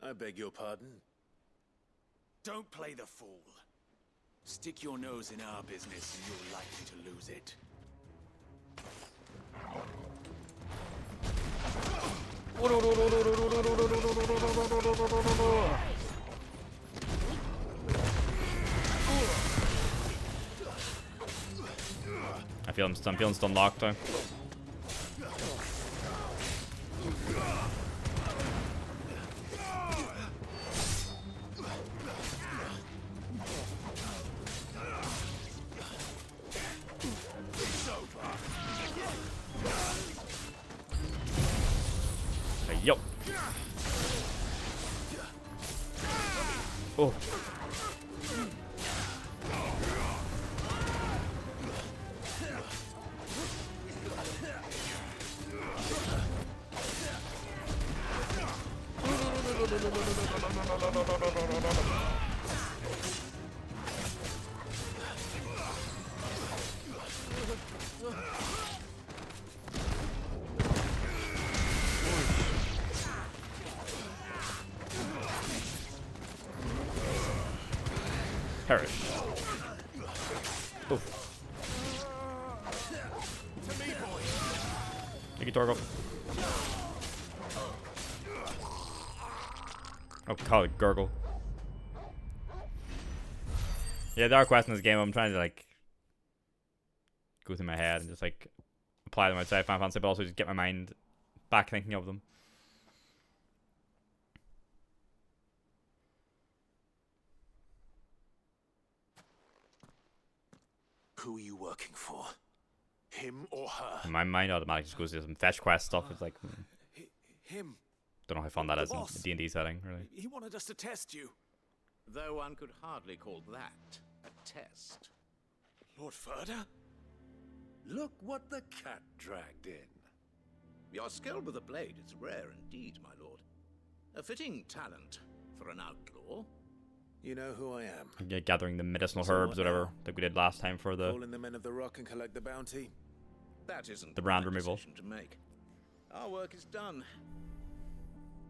I beg your pardon? Don't play the fool. Stick your nose in our business and you're likely to lose it. I'm feeling stun locked though. Yo. Oh. Perish. Oof. To me you, Torgo. Oh, call it Gurgle. Yeah, there are quests in this game. I'm trying to like go through my head and just like apply them outside Final Fantasy, but also just get my mind back thinking of them. Who are you working for? Him or her? My mind automatically just goes to some fetch quest stuff. It's like, Him. don't know how fun that The is in boss. a D&D setting, really. He wanted us to test you. Though one could hardly call that a test. Lord Furder? Look what the cat dragged in. Your skill with the blade is rare indeed, my lord. A fitting talent for an outlaw. You know who I am. Yeah, gathering the medicinal So herbs, what whatever, now? that we did last time for the Call in the men of the rock and collect the bounty. That isn't the brand my removal. decision to make. Our work is done.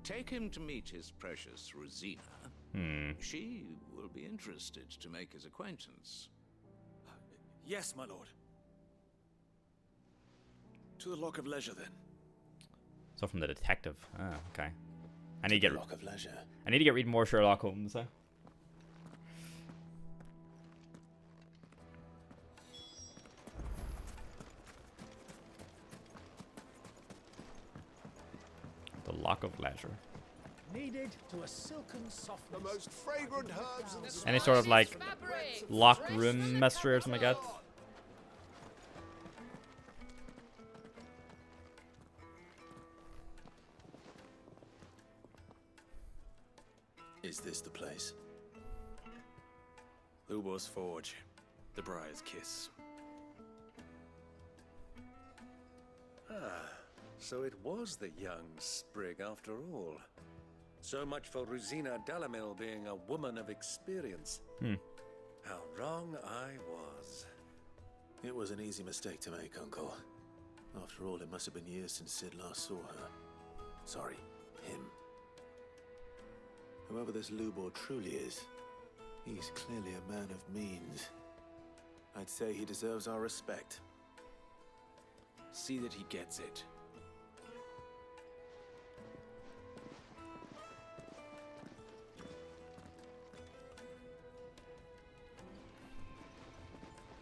Take him to meet his precious Rosina. She will be interested to make his acquaintance. Yes, my lord. To the Lock of Leisure, then. So from the detective. Ah, okay. I need to get Lock of Leisure. I need to get reading more Sherlock Holmes. The Lock of Leisure. Needed to a silken softness. The most fragrant herbs and Any sort of like locked room mystery or something like that. Is this the place? Lubor's Forge. The Briar's Kiss. Ah, so it was the young sprig after all. So much for Rosina Dalamil being a woman of experience. How wrong I was. It was an easy mistake to make, Uncle. After all, it must have been years since Sid last saw her. Sorry, him. Whoever this Lubor truly is, he's clearly a man of means. I'd say he deserves our respect. See that he gets it.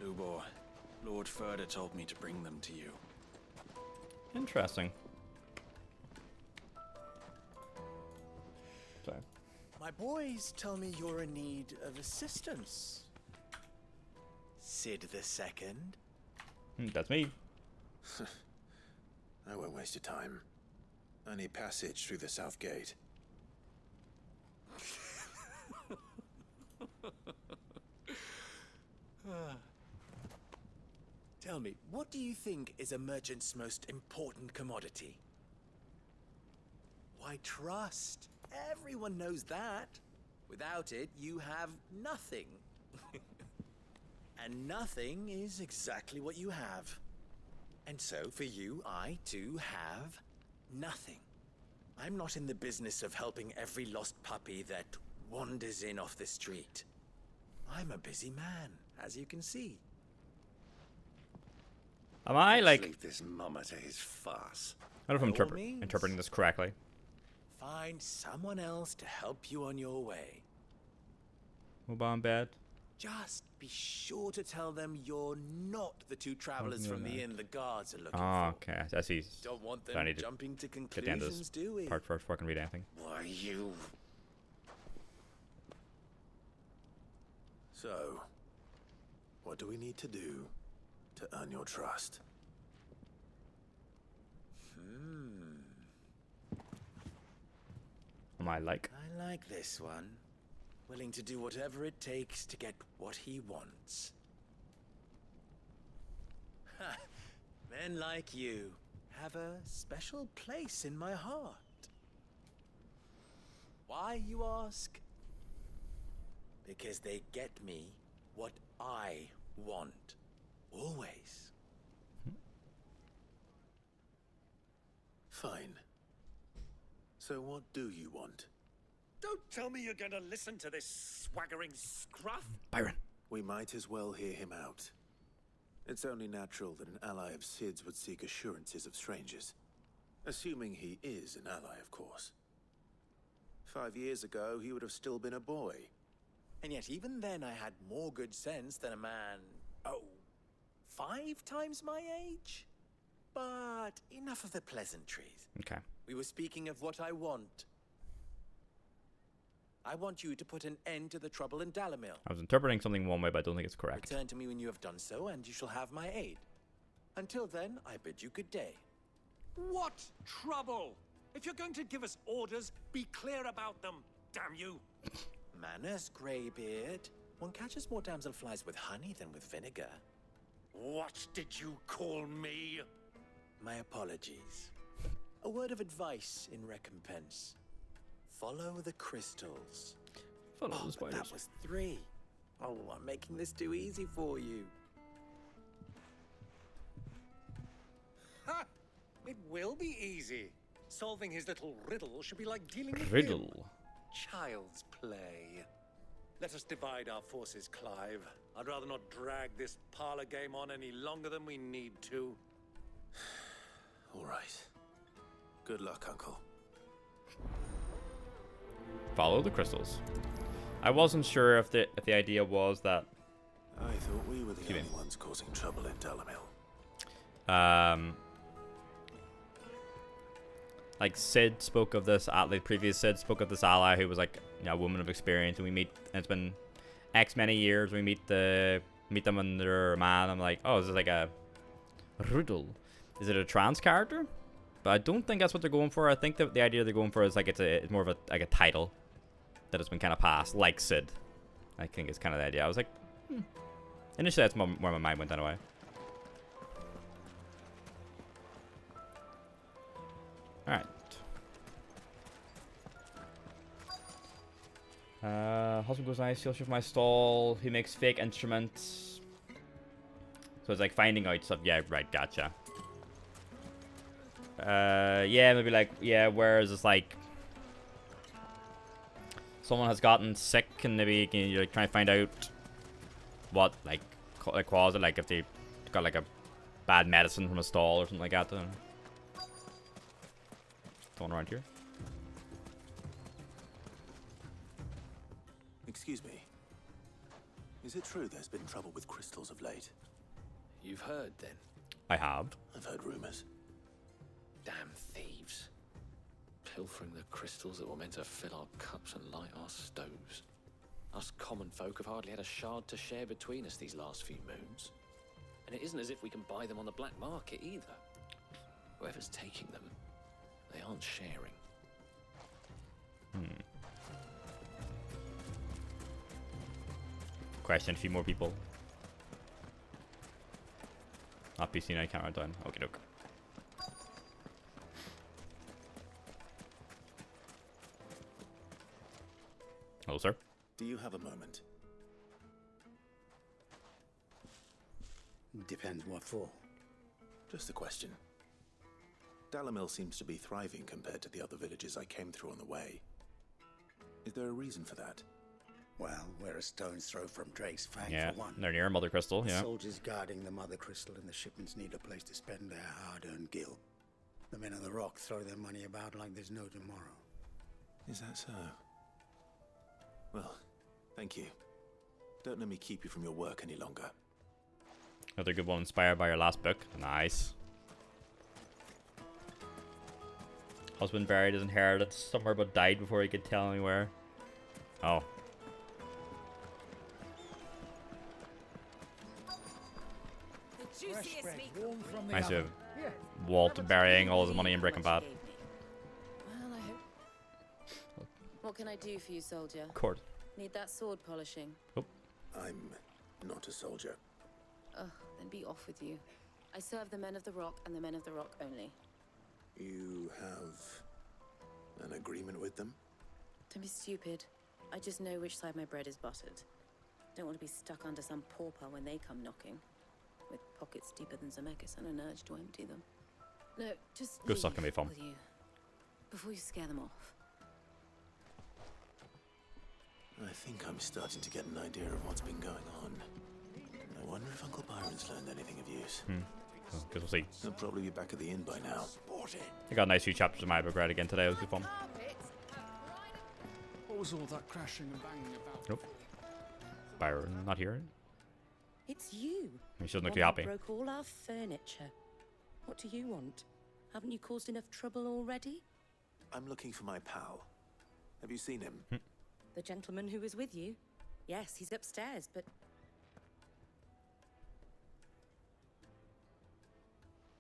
Lubor, Lord Furder told me to bring them to you. Interesting. Sorry. My boys tell me you're in need of assistance. Sid the Second? That's me. I won't waste your time. I need passage through the south gate. Tell me, what do you think is a merchant's most important commodity? Why, trust. Everyone knows that. Without it, you have nothing. And nothing is exactly what you have. And so, for you, I, too, have nothing. I'm not in the business of helping every lost puppy that wanders in off the street. I'm a busy man, as you can see. Am I like? Leave this mama to his farce. I don't know if I'm By all means. interpreting this correctly. Find someone else to help you on your way. Mobile bed. Just be sure to tell them you're not the two travelers from the inn the guards are looking Oh, for. okay. I see. Don't want So I them need to jumping to get down to conclusions, this do we? part first before I can read anything. Why, you... So, what do we need to do to earn your trust? Am I like? I like this one. Willing to do whatever it takes to get what he wants. Ha! Men like you have a special place in my heart. Why, you ask? Because they get me what I want. Always. Fine. So what do you want? Don't tell me you're going to listen to this swaggering scruff. Byron. We might as well hear him out. It's only natural that an ally of Sid's would seek assurances of strangers. Assuming he is an ally, of course. 5 years ago, he would have still been a boy. And yet, even then, I had more good sense than a man, 5 times my age? But enough of the pleasantries. Okay. We were speaking of what I want. I want you to put an end to the trouble in Dalamil. I was interpreting something one way, but I don't think it's correct. Return to me when you have done so, and you shall have my aid. Until then, I bid you good day. What trouble? If you're going to give us orders, be clear about them, damn you. Manners, Greybeard. One catches more damselflies with honey than with vinegar. What did you call me? My apologies. A word of advice in recompense. Follow the crystals. Follow the spiders. That was 3. Oh, I'm making this too easy for you. Ha! It will be easy. Solving his little riddle should be like dealing with Riddle. him. Child's play. Let us divide our forces, Clive. I'd rather not drag this parlor game on any longer than we need to. All right. Good luck, Uncle. Follow the crystals. I wasn't sure if the idea was that. I thought we were the only ones causing trouble in Dalamil. Like Sid spoke of this, the previous Sid spoke of this ally who was like, a woman of experience, and we meet, and it's been X many years. We meet them when they're a man. I'm like, oh, is this like a riddle? Is it a trans character? But I don't think that's what they're going for. I think that the idea they're going for is like it's more of a title that has been kind of passed, like Sid. I think it's kind of the idea. I was like, initially that's where my mind went anyway. Alright. Husband goes nice, he'll shift my stall. He makes fake instruments. So it's like finding out stuff. Yeah, right, gotcha. Yeah, maybe like, yeah, whereas it's like someone has gotten sick and maybe you like try and find out what like caused it, like if they got like a bad medicine from a stall or something like that. Going around here. Excuse me. Is it true there's been trouble with crystals of late? You've heard, then? I have. I've heard rumors. Damn thieves. Pilfering the crystals that were meant to fill our cups and light our stoves. Us common folk have hardly had a shard to share between us these last few moons. And it isn't as if we can buy them on the black market either. Whoever's taking them, they aren't sharing. Question a few more people. Not PC night camera done. Okay, doke. Hello, sir. Do you have a moment? Depends what for. Just a question. Dalamil seems to be thriving compared to the other villages I came through on the way. Is there a reason for that? Well, we're a stone's throw from Drake's Fang, Yeah, for one. they're near Mother Crystal, The yeah. soldiers guarding the Mother Crystal and the shipments need a place to spend their hard-earned gil. The men of the Rock throw their money about like there's no tomorrow. Is that so? Well, thank you. Don't let me keep you from your work any longer. Another good one inspired by your last book. Nice. Husband buried his inheritance somewhere but died before he could tell me where. Oh. Nice of Walt burying all his money in Breaking Bad. Well, I hope. What can I do for you, soldier? Court. Need that sword polishing? Oh. I'm not a soldier. Ugh, then be off with you. I serve the men of the Rock and the men of the Rock only. You have an agreement with them? Don't be stupid. I just know which side my bread is buttered. Don't want to be stuck under some pauper when they come knocking. With pockets deeper than Zemeckis and an urge to empty them. No, just Go suck and be fun. will you? Before you scare them off. I think I'm starting to get an idea of what's been going on. I wonder if Uncle Byron's learned anything of use. Because we'll see. They'll probably be back at the inn by now. I got a nice few chapters of my book read again today. It was good fun. What was all that crashing and banging about? Nope. Byron, not here. It's you. He shouldn't look One too who happy. broke all our furniture. What do you want? Haven't you caused enough trouble already? I'm looking for my pal. Have you seen him? The gentleman who was with you? Yes, he's upstairs, but...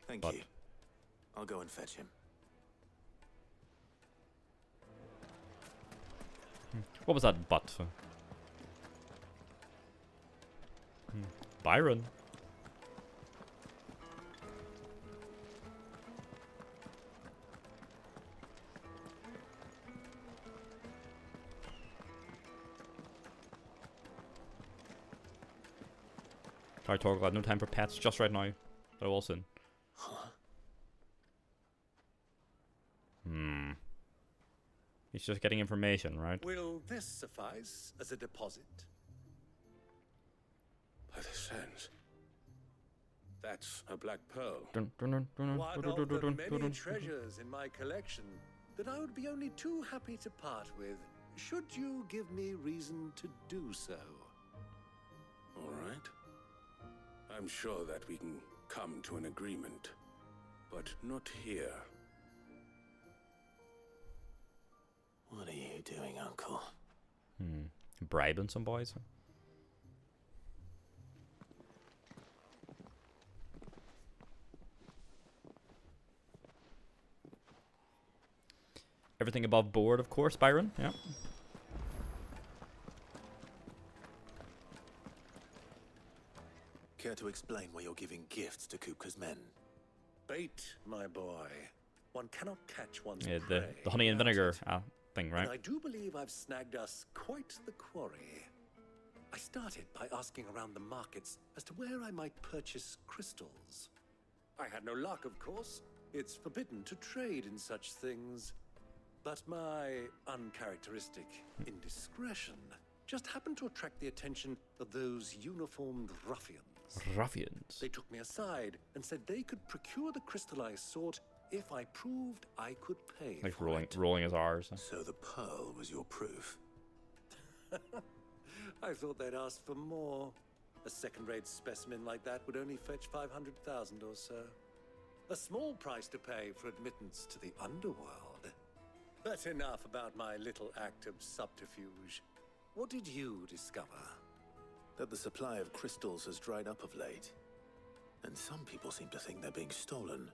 Thank you. I'll go and fetch him. What was that butt? Byron. Try to talk about no time for pets just right now. They're all soon. He's just getting information, right? Will this suffice as a deposit? By the sands. That's a black pearl. One of the many treasures in my collection that I would be only too happy to part with, should you give me reason to do so. All right. I'm sure that we can come to an agreement, but not here. What are you doing, Uncle? Bribing some boys? Everything above board, of course, Byron. Yeah. Care to explain why you're giving gifts to Kupka's men? Bait, my boy. One cannot catch one's Yeah, prey the honey and without vinegar it. thing, right? And I do believe I've snagged us quite the quarry. I started by asking around the markets as to where I might purchase crystals. I had no luck, of course. It's forbidden to trade in such things. But my uncharacteristic indiscretion just happened to attract the attention of those uniformed ruffians. Ruffians? They took me aside and said they could procure the crystal I sought if I proved I could pay Like for rolling his R's. So the pearl was your proof? I thought they'd ask for more. A second-rate specimen like that would only fetch 500,000 or so. A small price to pay for admittance to the underworld. But enough about my little act of subterfuge. What did you discover? That the supply of crystals has dried up of late. And some people seem to think they're being stolen.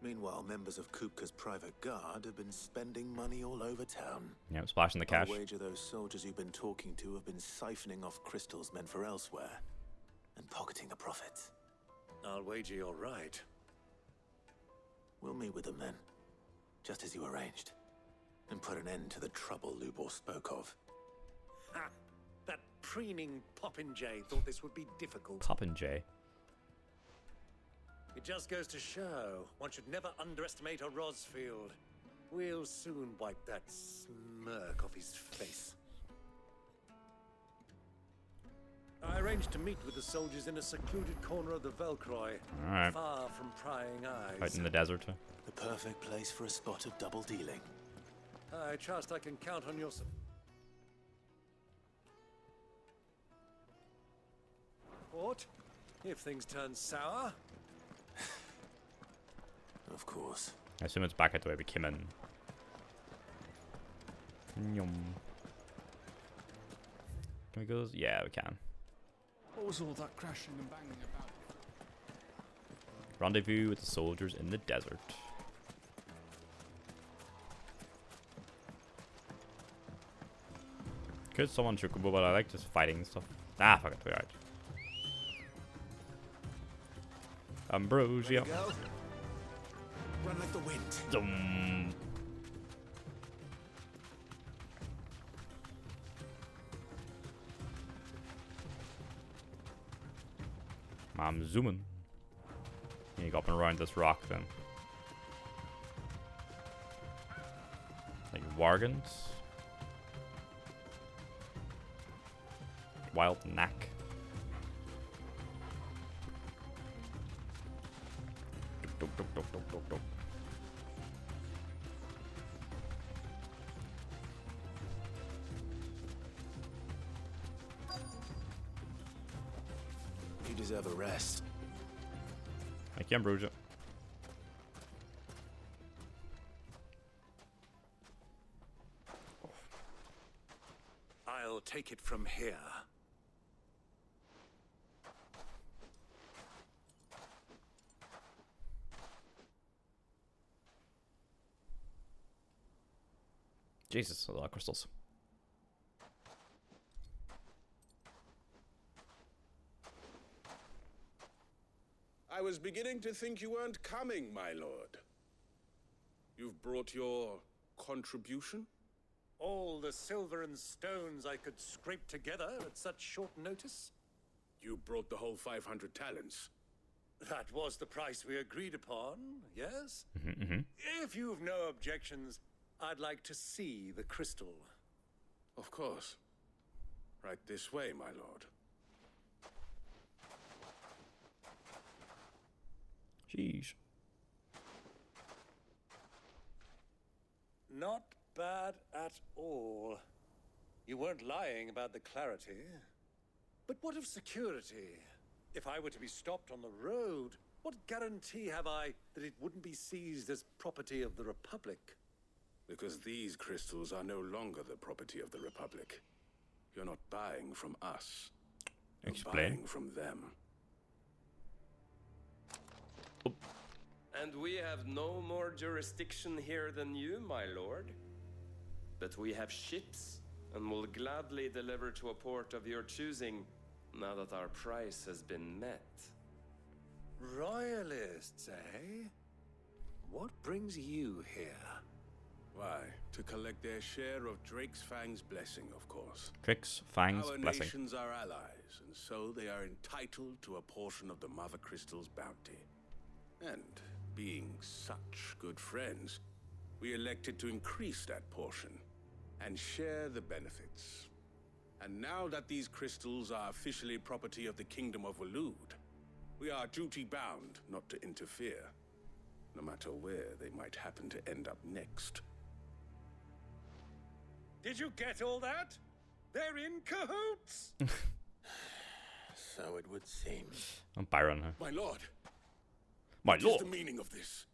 Meanwhile, members of Kupka's private guard have been spending money all over town. Yeah, splashing the cash. I wager those soldiers you've been talking to have been siphoning off crystals meant for elsewhere and pocketing the profits. I'll wager you're right. We'll meet with them then, just as you arranged, and put an end to the trouble Lubor spoke of. Ha! That preening popinjay thought this would be difficult. Popinjay? It just goes to show one should never underestimate a Rosfield. We'll soon wipe that smirk off his face. I arranged to meet with the soldiers in a secluded corner of the Velcroy, Alright. far from prying eyes. Out in the desert. The perfect place for a spot of double dealing. I trust I can count on your support if things turn sour. Of course. I assume it's back at the way we came in. Yum. Can we go? Yeah, we can. What was all that crashing and banging about? Rendezvous with the soldiers in the desert. Could someone Chocobo, but I like just fighting and stuff. Ah, fuck it, we're out. Ambrosia. Run like the wind. Dum. I'm zooming. You go up and around this rock then. Like Wargans. Wild Knack. deserve a rest. Aqui, Ambrosia. I'll take it from here. Jesus, a lot of crystals. I was beginning to think you weren't coming, my lord. You've brought your contribution? All the silver and stones I could scrape together at such short notice? You brought the whole 500 talents. That was the price we agreed upon, yes? If you've no objections, I'd like to see the crystal. Of course. Right this way, my lord. Jeez. Not bad at all. You weren't lying about the clarity. But what of security? If I were to be stopped on the road, what guarantee have I that it wouldn't be seized as property of the Republic? Because these crystals are no longer the property of the Republic. You're not buying from us. You're buying from them. And we have no more jurisdiction here than you, my lord. But we have ships, and will gladly deliver to a port of your choosing, now that our price has been met. Royalists, eh? What brings you here? Why, to collect their share of Drake's Fang's blessing, of course. Drake's Fang's Our blessing. nations are allies, and so they are entitled to a portion of the Mother Crystal's bounty. And being such good friends, we elected to increase that portion and share the benefits. And now that these crystals are officially property of the Kingdom of Waloed, we are duty-bound not to interfere, no matter where they might happen to end up next. Did you get all that? They're in cahoots! So it would seem. I'm Byron. Huh? My lord! My what lord! is the meaning of this?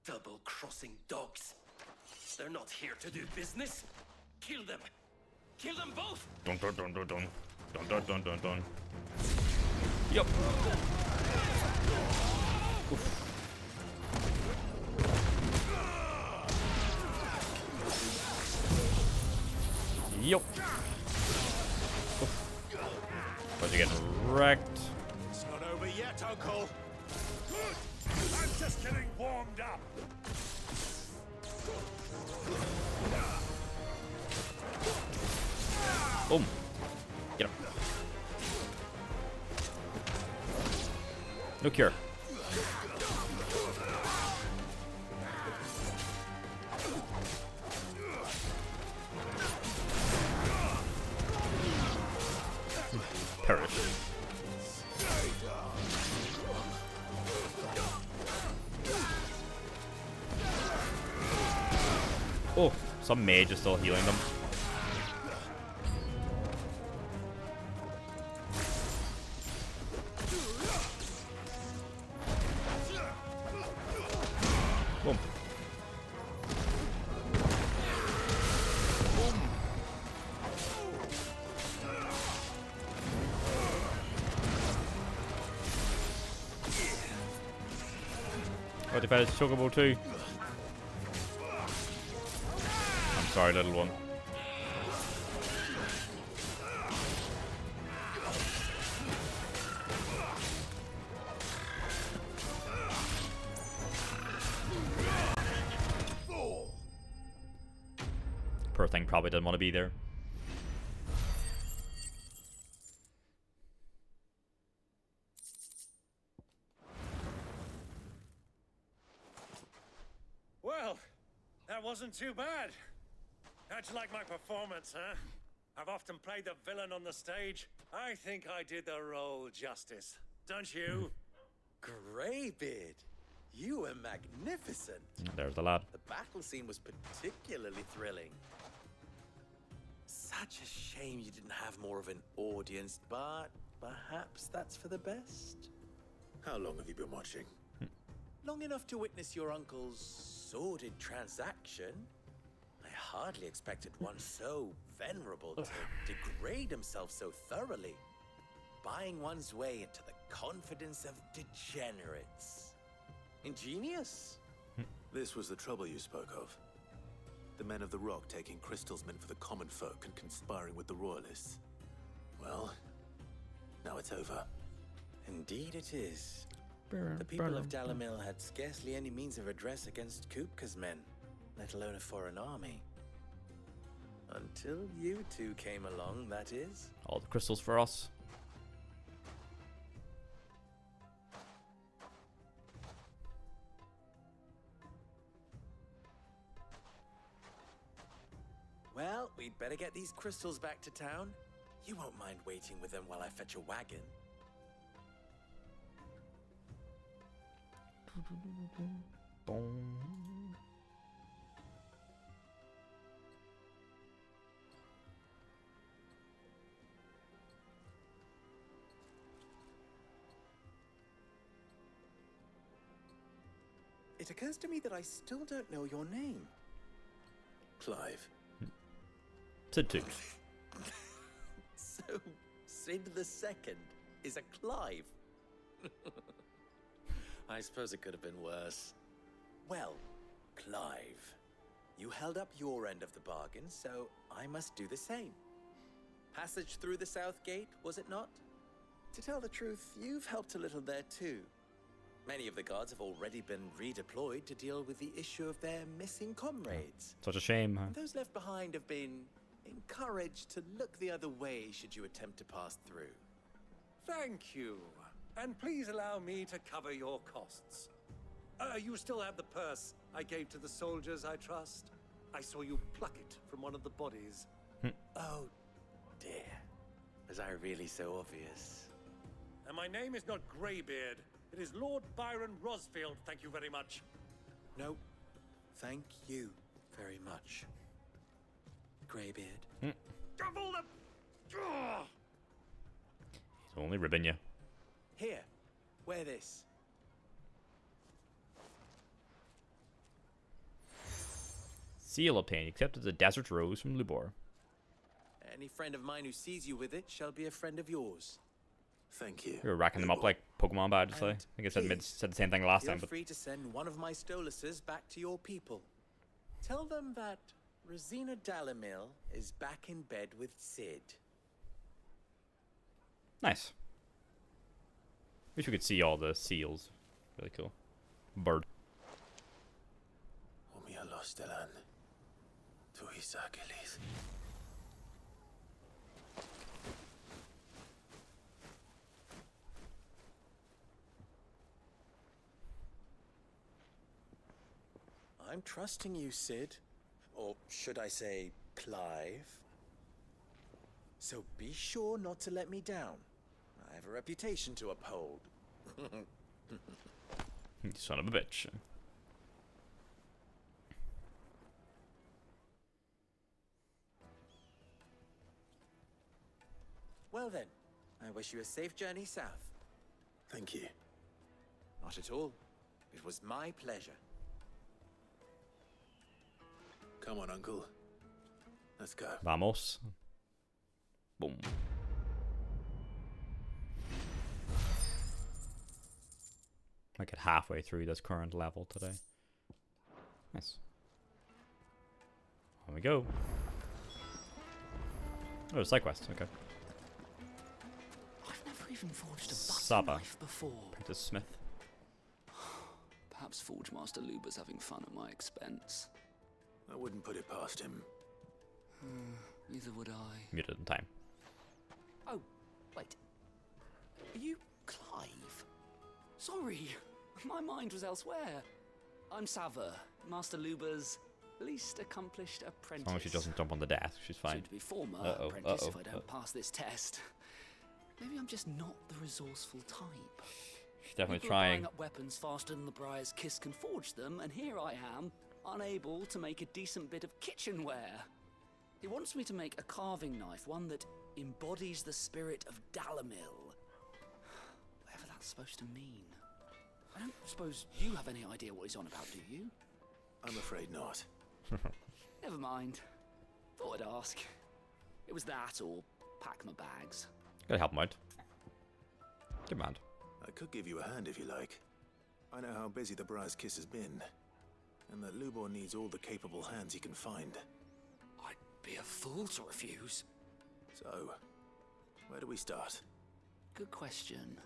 Double-crossing dogs. They're not here to do business. Kill them. Kill them both. Dun dun dun dun dun. Dun dun dun dun dun. Yup. Yup. But you're getting wrecked. It's not over yet, Uncle. Good. I'm just getting warmed up. Boom. Get him. No cure. Perish. Oh, some mage is still healing them. Boom. Oh, they've added Chocobo too. I'm sorry, little one. Poor thing probably didn't want to be there. Well, that wasn't too bad. How'd you like my performance, huh? I've often played the villain on the stage. I think I did the role justice. Don't you? Greybeard, you were magnificent. There's the lad. The battle scene was particularly thrilling. Such a shame you didn't have more of an audience, but perhaps that's for the best. How long have you been watching? Long enough to witness your uncle's sordid transaction. I hardly expected one so venerable to degrade himself so thoroughly. Buying one's way into the confidence of degenerates. Ingenious. This was the trouble you spoke of. The men of the Rock taking crystals meant for the common folk and conspiring with the royalists. Well, now it's over. Indeed it is. The people of Dalamil had scarcely any means of redress against Kupka's men, let alone a foreign army. Until you two came along, that is. All the crystals for us. Well, we'd better get these crystals back to town. You won't mind waiting with them while I fetch a wagon. It occurs to me that I still don't know your name. Clive. Sid 2. So, Sid the Second is a Clive. I suppose it could have been worse. Well, Clive, you held up your end of the bargain, so I must do the same. Passage through the South Gate, was it not? To tell the truth, you've helped a little there too. Many of the guards have already been redeployed to deal with the issue of their missing comrades. Such a shame, huh? And those left behind have been encouraged to look the other way should you attempt to pass through. Thank you. And please allow me to cover your costs. You still have the purse I gave to the soldiers, I trust? I saw you pluck it from one of the bodies. Oh, dear. Was I really so obvious? And my name is not Greybeard. It is Lord Byron Rosfield, thank you very much. No, thank you very much, Greybeard. Double the... He's only ribbing you. Here, wear this. Seal obtained. Accepted the Desert Rose from Lubor. Any friend of mine who sees you with it shall be a friend of yours. Thank you. You were racking them up like Pokemon badges. I think I said the same thing last time. Feel free to send one of my Stoluses back to your people. Tell them that Rosina Dalamil is back in bed with Sid. Nice. Wish we could see all the seals. Really cool. Bird. Omia Lostelan. Tuisa Achilles. I'm trusting you, Sid. Or should I say, Clive. So be sure not to let me down. I have a reputation to uphold. You son of a bitch. Well then, I wish you a safe journey south. Thank you. Not at all. It was my pleasure. Come on, Uncle. Let's go. Vamos. Boom. I get halfway through this current level today. Nice. On we go. Oh, side quest. Okay. I've never even forged a Saba. butter knife before. Apprentice Smith. Perhaps Forge Master Luber's having fun at my expense. I wouldn't put it past him. Neither would I. Muted in time. Oh, wait. Are you Clive? Sorry, my mind was elsewhere. I'm Sava, Master Luber's least accomplished apprentice. As long as she doesn't jump on the desk, she's fine. Soon to be former apprentice if I don't pass this test. Maybe I'm just not the resourceful type. She's definitely People are trying. buying up weapons faster than the Briar's Kiss can forge them, and here I am, unable to make a decent bit of kitchenware. He wants me to make a carving knife, one that embodies the spirit of Dalamil, that supposed to mean? I don't suppose you have any idea what he's on about, do you? I'm afraid not. Never mind. Thought I'd ask. It was that or pack my bags. Gotta help him out. Demand. I could give you a hand if you like. I know how busy the Briar's Kiss has been, and that Lubor needs all the capable hands he can find. I'd be a fool to refuse. So, where do we start? Good question.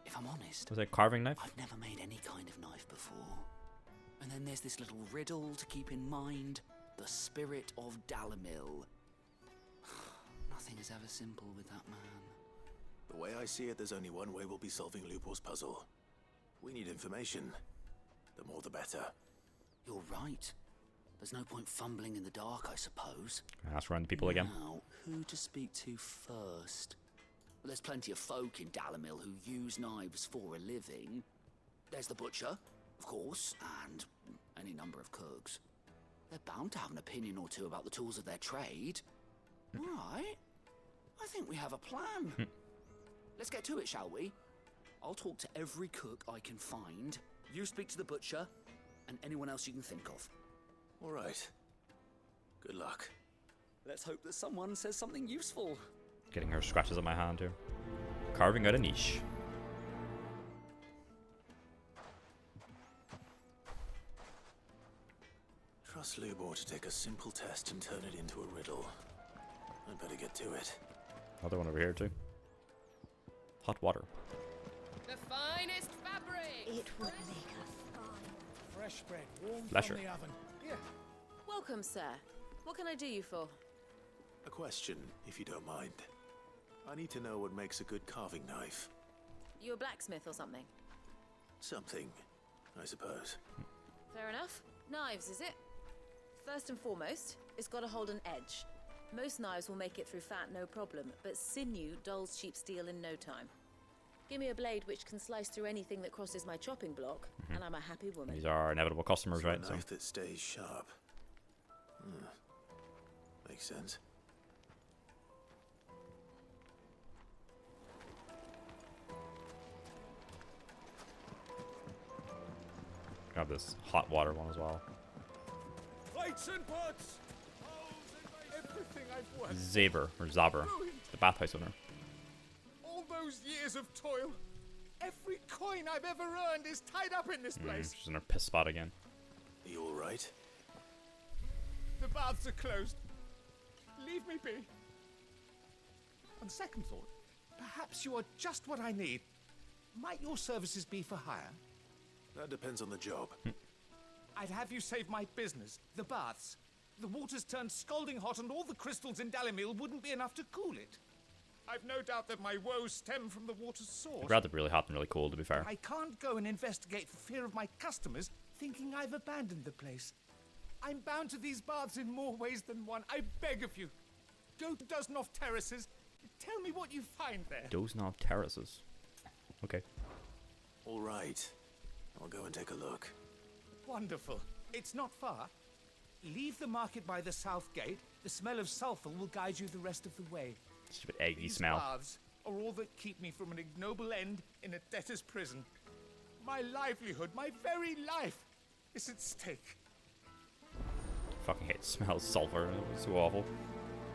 If I'm honest, Was it a carving knife? I've never made any kind of knife before. And then there's this little riddle to keep in mind. The spirit of Dalamil. Nothing is ever simple with that man. The way I see it, there's only one way we'll be solving Lubor's puzzle. We need information. The more the better. You're right. There's no point fumbling in the dark, I suppose. Ask around the people again. Now, who to speak to first? Well, there's plenty of folk in Dalamil who use knives for a living. There's the butcher, of course, and any number of cooks. They're bound to have an opinion or two about the tools of their trade. All right. I think we have a plan. Let's get to it, shall we? I'll talk to every cook I can find. You speak to the butcher, and anyone else you can think of. All right. Good luck. Let's hope that someone says something useful. Getting her scratches on my hand here. Carving out a niche. Trust Lubor to take a simple test and turn it into a riddle. I'd better get to it. Another one over here too. Hot water. The finest fabric! It would make a fine. Fresh bread, warm Leisure. from the oven. Here. Welcome, sir. What can I do you for? A question, if you don't mind. I need to know what makes a good carving knife. You a blacksmith or something? Something, I suppose. Fair enough. Knives, is it? First and foremost, it's got to hold an edge. Most knives will make it through fat no problem, but sinew dulls cheap steel in no time. Give me a blade which can slice through anything that crosses my chopping block, and I'm a happy woman. These are our inevitable customers, right? A knife that stays sharp. Makes sense. Grab this hot water one as well. Plates and pots! Everything I've worked. Zaber or Zaber, the bathhouse owner. All those years of toil. Every coin I've ever earned is tied up in this place. She's in her piss spot again. Are you all right? The baths are closed. Leave me be. On second thought, perhaps you are just what I need. Might your services be for hire? That depends on the job. I'd have you save my business, the baths. The water's turned scalding hot and all the crystals in Dalamil wouldn't be enough to cool it. I've no doubt that my woes stem from the water's source. I'd rather really hot than really cold, to be fair. I can't go and investigate for fear of my customers thinking I've abandoned the place. I'm bound to these baths in more ways than one. I beg of you, go to Doznov Terraces. Tell me what you find there. Doznov Terraces. Okay. All right. I'll go and take a look. Wonderful. It's not far. Leave the market by the south gate. The smell of sulfur will guide you the rest of the way. Stupid eggy These smell. baths are all that keep me from an ignoble end in a debtor's prison. My livelihood, my very life, is at stake. Fucking hate smells sulfur. It's so awful.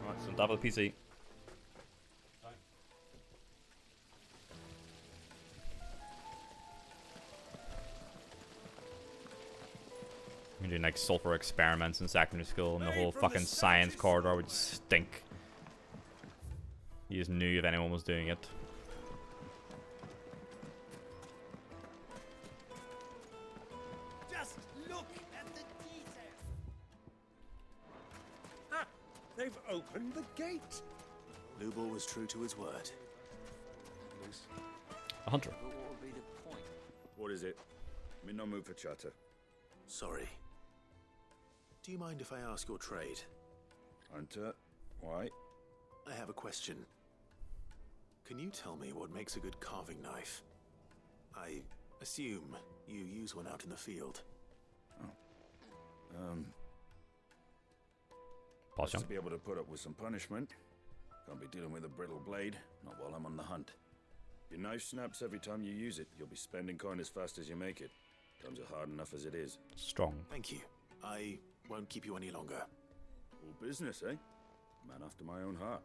Alright, so on top of the PC. We're doing like sulfur experiments in secondary school, and the whole fucking science corridor would stink. You just knew if anyone was doing it. Just look at the detail. Ah, they've opened the gate. Lubor was true to his word. A hunter. What is it? I'm in no mood for chatter. Sorry. Do you mind if I ask your trade? Hunter, why? I have a question. Can you tell me what makes a good carving knife? I assume you use one out in the field. Just to be able to put up with some punishment. Can't be dealing with a brittle blade, not while I'm on the hunt. your knife snaps every time you use it, you'll be spending coin as fast as you make it. Times are hard enough as it is. Strong. Thank you. I won't keep you any longer. All business, eh? Man after my own heart.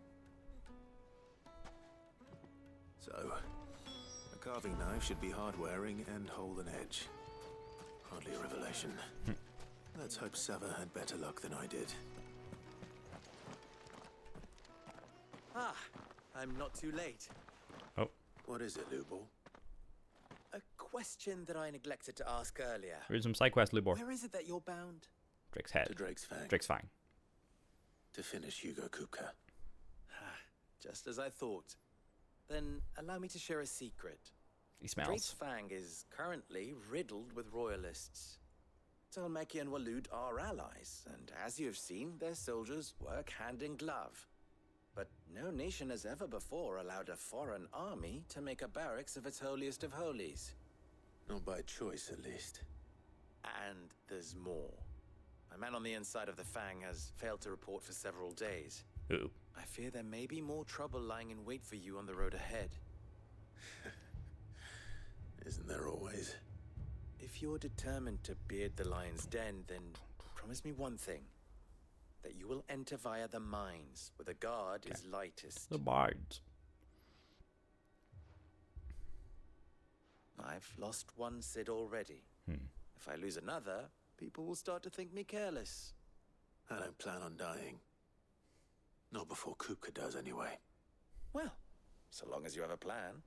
So, a carving knife should be hard-wearing and hold an edge. Hardly a revelation. Let's hope Sava had better luck than I did. Ah, I'm not too late. Oh. What is it, Lubor? A question that I neglected to ask earlier. Here's some side quest, Lubor. Where is it that you're bound? Drake's head. To Drake's Fang. Drake's Fang. To finish Hugo Kupka. Just as I thought. Then allow me to share a secret. He smells. Drake's Fang is currently riddled with royalists. Talmeki and Walud are allies, and as you have seen, their soldiers work hand in glove. But no nation has ever before allowed a foreign army to make a barracks of its holiest of holies. Not by choice, at least. And there's more. A man on the inside of the Fang has failed to report for several days. Ooh. I fear there may be more trouble lying in wait for you on the road ahead. Isn't there always? If you're determined to beard the lion's den, then promise me one thing. That you will enter via the mines, where the guard is lightest. The mines. I've lost one Cid already. If I lose another, people will start to think me careless. I don't plan on dying. Not before Kupka does, anyway. Well, so long as you have a plan.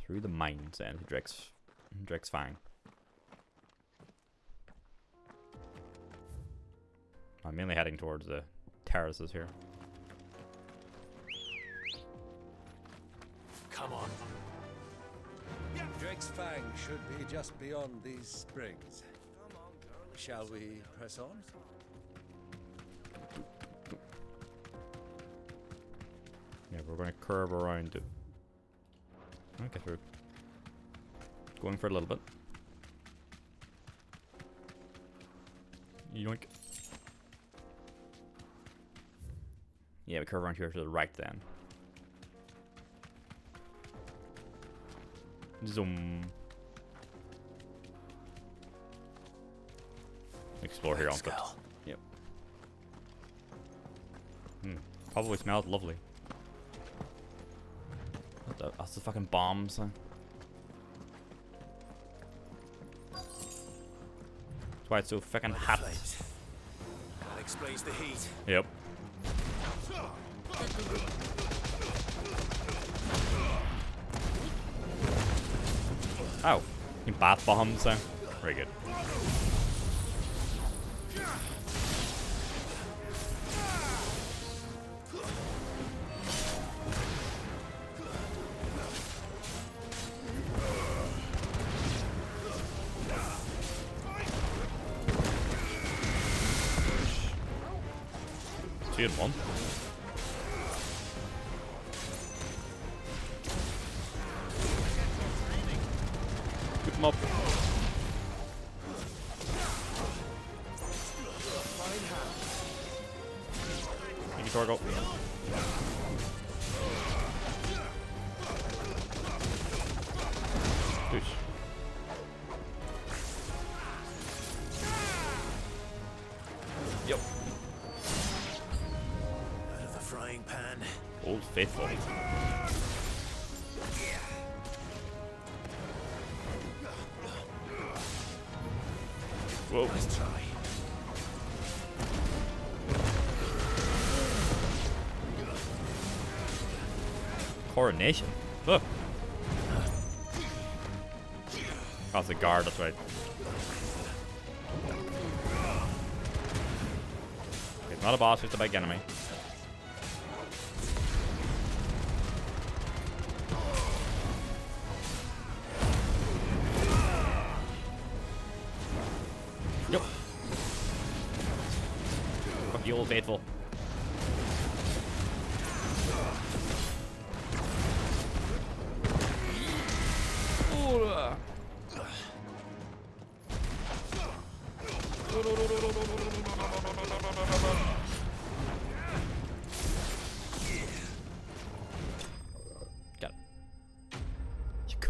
Through the mines and Drake's Fang. I'm mainly heading towards the terraces here. Come on. Drake's Fang should be just beyond these springs. Shall we press on? Yeah, we're going to curve around it. Okay, we're going for a little bit. Yoink. Yeah, we curve around here to the right then. Zoom. Explore here on foot. Yep. Probably smells lovely. That's the fucking bombs. That's why it's so fucking hot. That explains the heat. Yep. Oh, you bath bombs. Very good. Good one. Pick him up. Thank you, Torgo. Douche. Yep. Out of the frying pan. Old Faithful. Whoa. Let's try. Coronation. Look. That's a guard, that's right. It's not a boss, it's a big enemy. Yep. Fuck you, Old Faithful.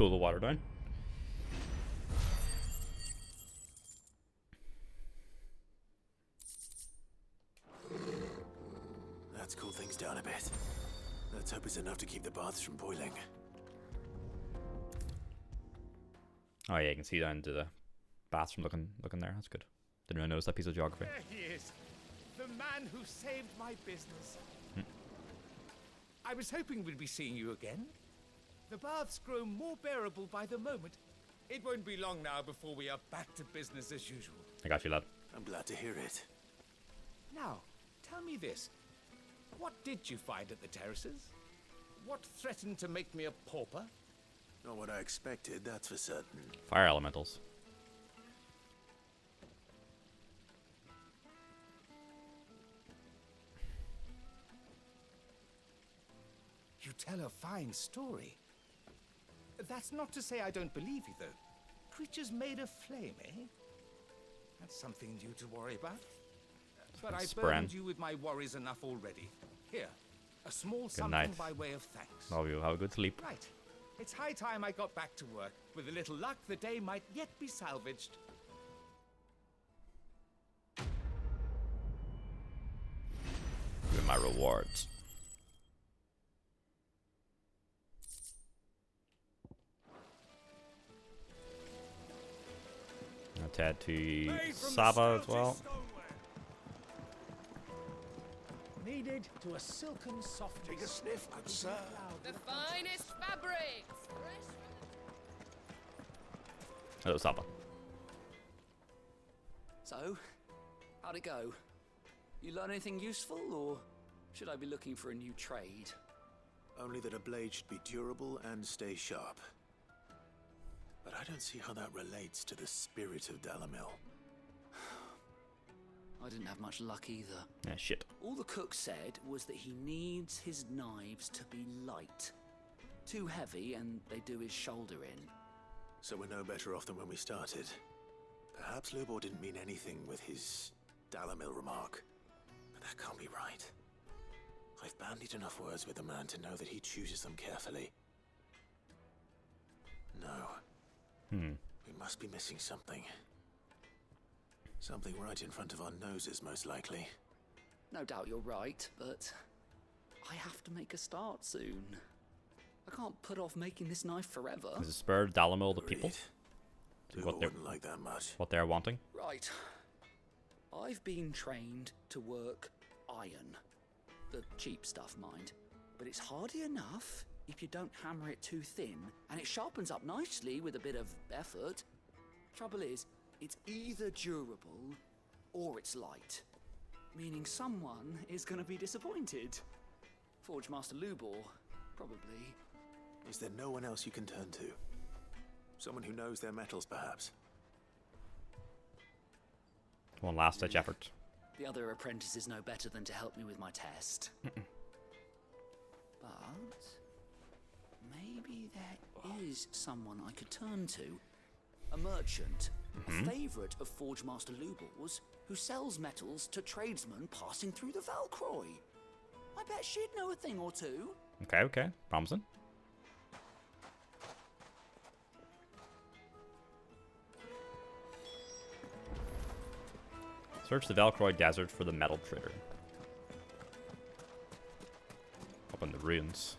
cool the water down. Let's cool things down a bit. Let's hope it's enough to keep the baths from boiling. Oh yeah, you can see down to the bathroom looking there. That's good. Didn't really notice that piece of geography. There he is. The man who saved my business. I was hoping we'd be seeing you again. The baths grow more bearable by the moment. It won't be long now before we are back to business as usual. I got you, lad. I'm glad to hear it. Now, tell me this. What did you find at the terraces? What threatened to make me a pauper? Not what I expected, that's for certain. Fire elementals. You tell a fine story. That's not to say I don't believe you, though. Creatures made of flame, eh? That's something new to worry about. But I burdened you with my worries enough already. Here, a small something by way of thanks. Love you. Have a good sleep. Right. It's high time I got back to work. With a little luck, the day might yet be salvaged. Give me my rewards. I'll add to Saba as well. Needed to a silken soft. Take a sniff, good sir. The finest fabrics. Hello, Saba. So, how'd it go? You learn anything useful, or should I be looking for a new trade? Only that a blade should be durable and stay sharp. But I don't see how that relates to the spirit of Dalamil. I didn't have much luck either. Yeah, shit. All the cook said was that he needs his knives to be light. Too heavy and they do his shoulder in. So we're no better off than when we started. Perhaps Lubor didn't mean anything with his Dalamil remark. But that can't be right. I've bandied enough words with the man to know that he chooses them carefully. No. We must be missing something. Something right in front of our noses, most likely. No doubt you're right, but I have to make a start soon. I can't put off making this knife forever. Does it spur Dalamil the people? Lubor wouldn't like that much. What they're wanting? Right. I've been trained to work iron. The cheap stuff, mind. But it's hardy enough if you don't hammer it too thin, and it sharpens up nicely with a bit of effort. Trouble is, it's either durable or it's light, meaning someone is going to be disappointed. Forge Master Lubor, probably. Is there no one else you can turn to? Someone who knows their metals, perhaps? One last ditch effort. The other apprentices know better than to help me with my test. But maybe there is someone I could turn to. A merchant, a favourite of Forge Master Lubor's, who sells metals to tradesmen passing through the Valcroy. I bet she'd know a thing or two. Okay. Promising. Search the Valcroy Desert for the metal trader. Up in the ruins.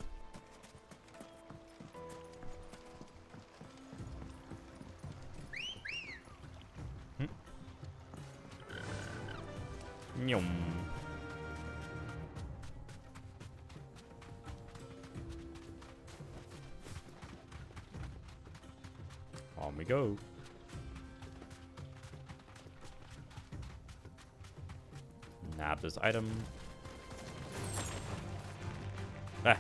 Nyum. On we go. Nab this item. Ah.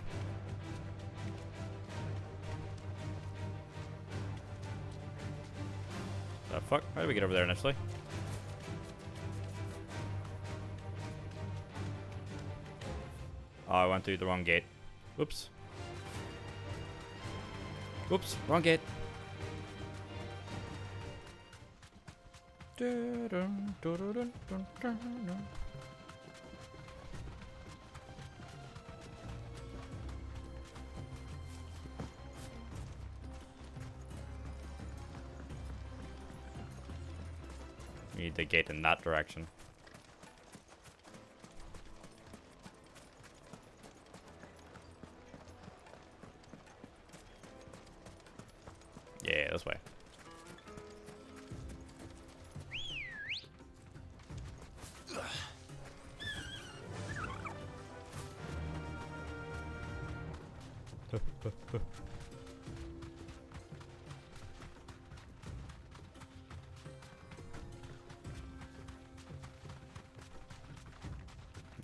The fuck? How do we get over there initially? Oh, I went through the wrong gate. Whoops. Whoops, wrong gate. We need the gate in that direction. Yeah, this way.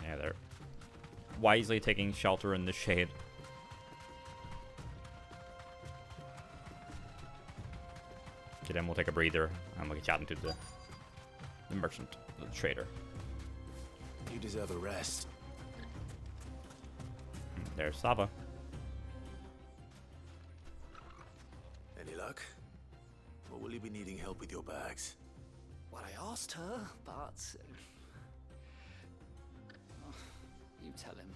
Yeah, they're wisely taking shelter in the shade. Okay, then we'll take a breather and we'll get chatting to the merchant, the trader. You deserve a rest. There's Sava. Any luck? Or will you be needing help with your bags? Well, I asked her, but... you tell him.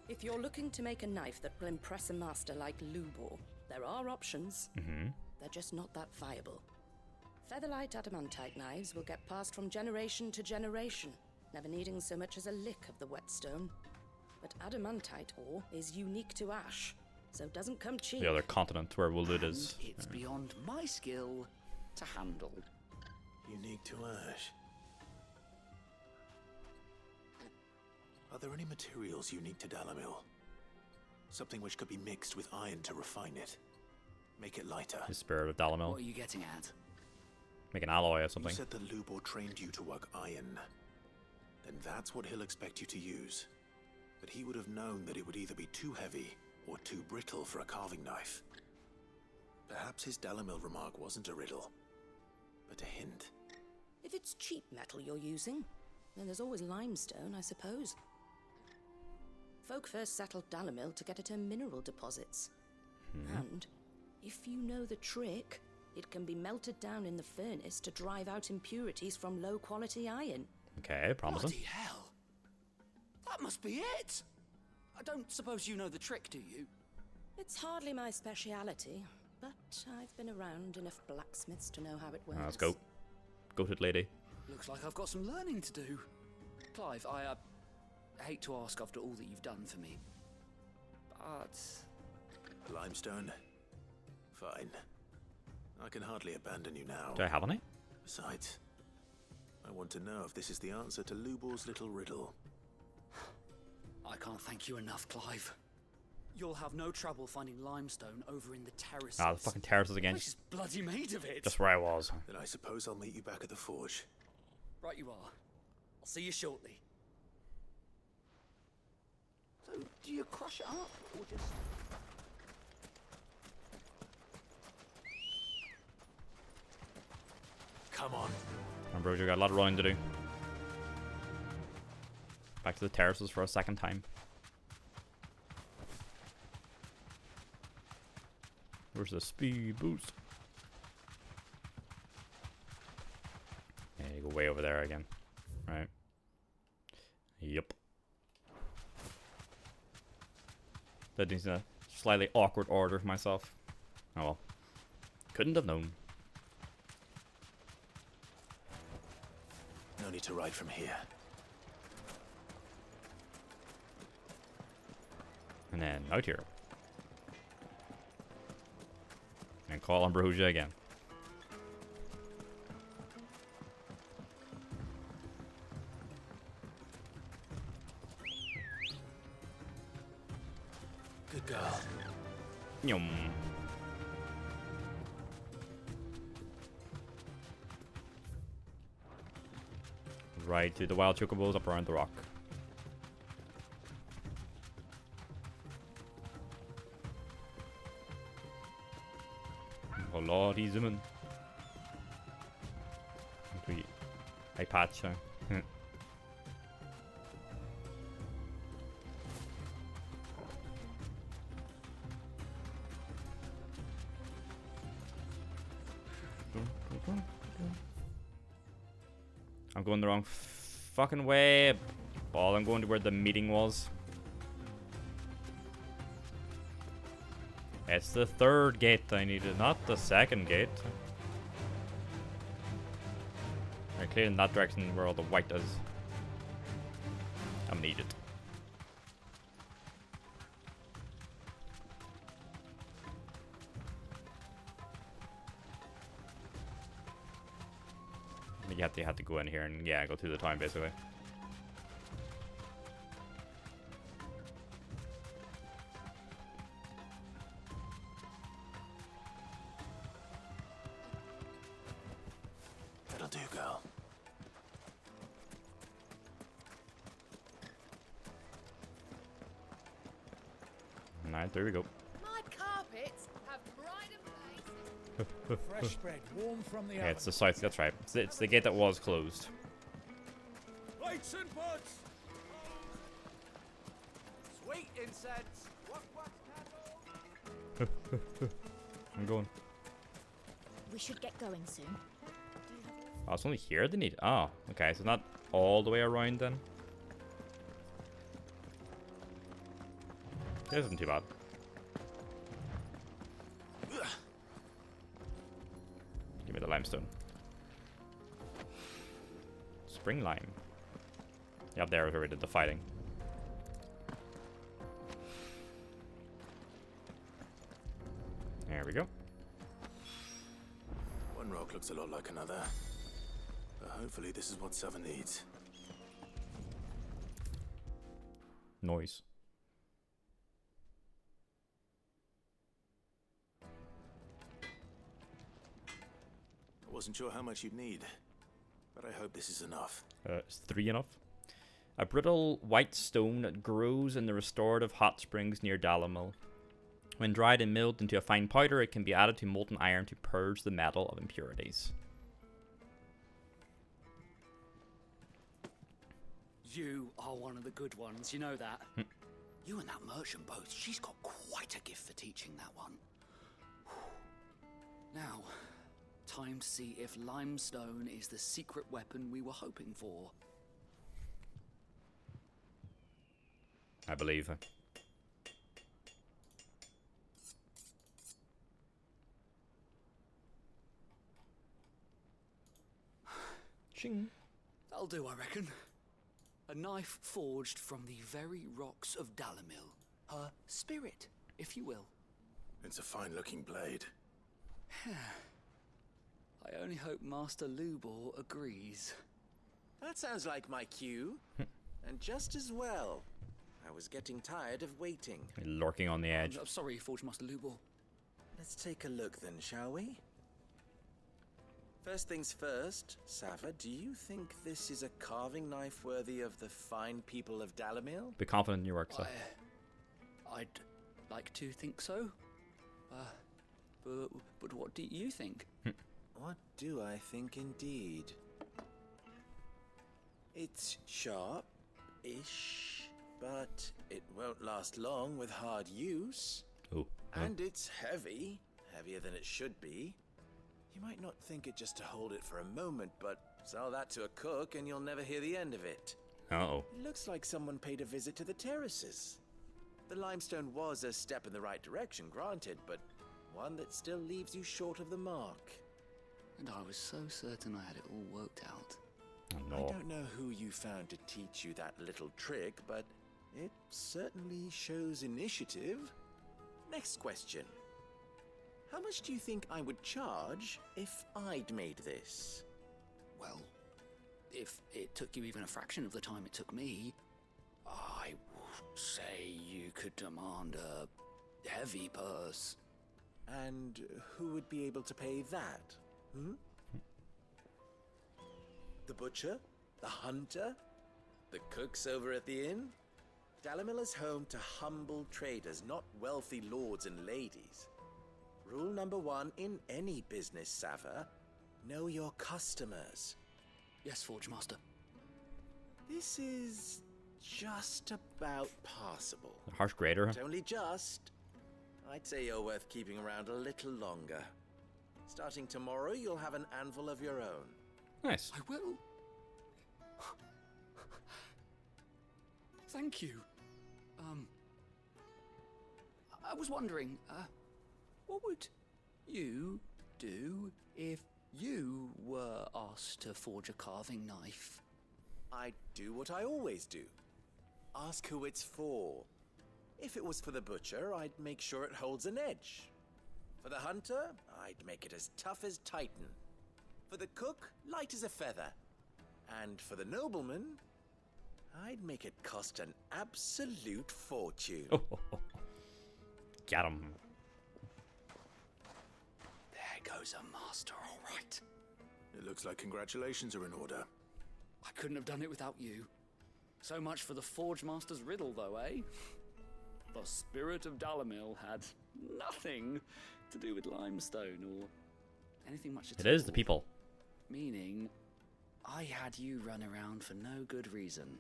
If you're looking to make a knife that will impress a master like Lubor, there are options. They're just not that viable. Featherlight adamantite knives will get passed from generation to generation, never needing so much as a lick of the whetstone. But adamantite ore is unique to Ash, so it doesn't come cheap. The other continent where Woolud is. It's beyond my skill to handle. Unique to Ash. Are there any materials unique to Dalamil? Something which could be mixed with iron to refine it. Make it lighter. The spirit of Dalamil. What are you getting at? Make an alloy or something. You said that Lubor trained you to work iron. Then that's what he'll expect you to use. But he would have known that it would either be too heavy or too brittle for a carving knife. Perhaps his Dalamil remark wasn't a riddle, but a hint. If it's cheap metal you're using, then there's always limestone, I suppose. Folk first settled Dalamil to get at her mineral deposits. And if you know the trick, it can be melted down in the furnace to drive out impurities from low-quality iron. Okay, promising. Bloody hell! That must be it! I don't suppose you know the trick, do you? It's hardly my speciality, but I've been around enough blacksmiths to know how it works. Let's go. Goated lady. Looks like I've got some learning to do. Clive, I hate to ask after all that you've done for me, but... Limestone? Fine. I can hardly abandon you now. Do I have any? Besides, I want to know if this is the answer to Lubor's little riddle. I can't thank you enough, Clive. You'll have no trouble finding limestone over in the terraces. Ah, the fucking terraces again. Which is bloody made of it. Just where I was. Then I suppose I'll meet you back at the forge. Right you are. I'll see you shortly. So, do you crush it up, or just... Come on. Ambrosia got a lot of running to do. Back to the terraces for a second time. Where's the speed boost? Yeah, you go way over there again. Right. Yep. That needs a slightly awkward order for myself. Oh well. Couldn't have known. No need to ride from here. And then out here. And call Ambrosia again. Good girl. Yum. Right to the wild chocobos up around the rock. Oh lord, he's zooming. I patch. I'm going the wrong fucking way. Ball, I'm going to where the meeting was. It's the third gate I needed, not the second gate. Right, clear in that direction where all the white is. I'm gonna need it. You have to go in here and go through the town basically. That'll do, girl. Alright, there we go. My carpets have pride of place. Fresh bread, warm from the Yeah, oven. it's the south. That's right. It's the gate that was closed. Lights and pots. Sweet incense. I'm going. We should get going soon. Oh, it's only here they need. Oh, okay. So not all the way around then. This isn't too bad. Give me the limestone. Spring lime. Yeah, up there is where we did the fighting. There we go. One rock looks a lot like another. But hopefully this is what Seven needs. Noise. I wasn't sure how much you'd need, but I hope this is enough. Is 3 enough? A brittle white stone that grows in the restorative hot springs near Dalamil. When dried and milled into a fine powder, it can be added to molten iron to purge the metal of impurities. You are one of the good ones, you know that. You and that merchant both, she's got quite a gift for teaching that one. Now, time to see if limestone is the secret weapon we were hoping for. I believe. Ching. That'll do, I reckon. A knife forged from the very rocks of Dalamil. Her spirit, if you will. It's a fine-looking blade. I only hope Master Lubor agrees. That sounds like my cue. And just as well. I was getting tired of waiting. Lurking on the edge. I'm sorry, Forge Master Lubor. Let's take a look then, shall we? First things first, Sava, do you think this is a carving knife worthy of the fine people of Dalamil? Be confident in your work, sir. I'd like to think so. But what do you think? What do I think indeed? It's sharp-ish, but it won't last long with hard use. Oh. And it's heavy, heavier than it should be. You might not think it just to hold it for a moment, but sell that to a cook and you'll never hear the end of it. Uh-oh. It looks like someone paid a visit to the terraces. The limestone was a step in the right direction, granted, but one that still leaves you short of the mark. And I was so certain I had it all worked out. Oh, no. I don't know who you found to teach you that little trick, but it certainly shows initiative. Next question. How much do you think I would charge if I'd made this? Well, if it took you even a fraction of the time it took me, I would say you could demand a heavy purse. And who would be able to pay that? The butcher? The hunter? The cooks over at the inn? Dalamil is home to humble traders, not wealthy lords and ladies. Rule number 1 in any business, Sava, know your customers. Yes, Forge Master. This is just about passable. Harsh grader. But only just. I'd say you're worth keeping around a little longer. Starting tomorrow, you'll have an anvil of your own. Nice. I will. Thank you. I was wondering, what would you do if You were asked to forge a carving knife. I do what I always do. Ask who it's for. If it was for the butcher, I'd make sure it holds an edge. For the hunter, I'd make it as tough as Titan. For the cook, light as a feather. And for the nobleman, I'd make it cost an absolute fortune. Got him. There goes a master, all right. It looks like congratulations are in order. I couldn't have done it without you. So much for the Forge Master's riddle, though, eh? The spirit of Dalamil had nothing to do with limestone or anything much at all. It is the people. Meaning, I had you run around for no good reason.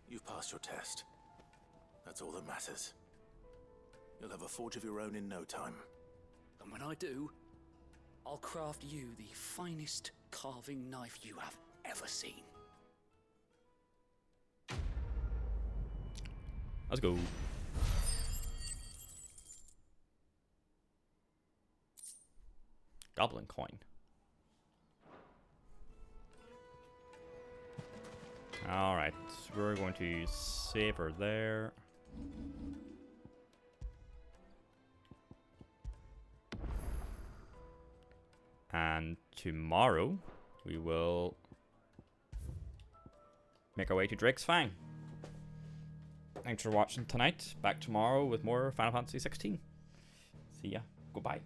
You've passed your test. That's all that matters. You'll have a forge of your own in no time. And when I do, I'll craft you the finest carving knife you have ever seen. Let's go. Goblin coin. Alright, we're going to save her there. And tomorrow we will make our way to Drake's Fang. Thanks for watching tonight. Back tomorrow with more Final Fantasy 16. See ya. Goodbye.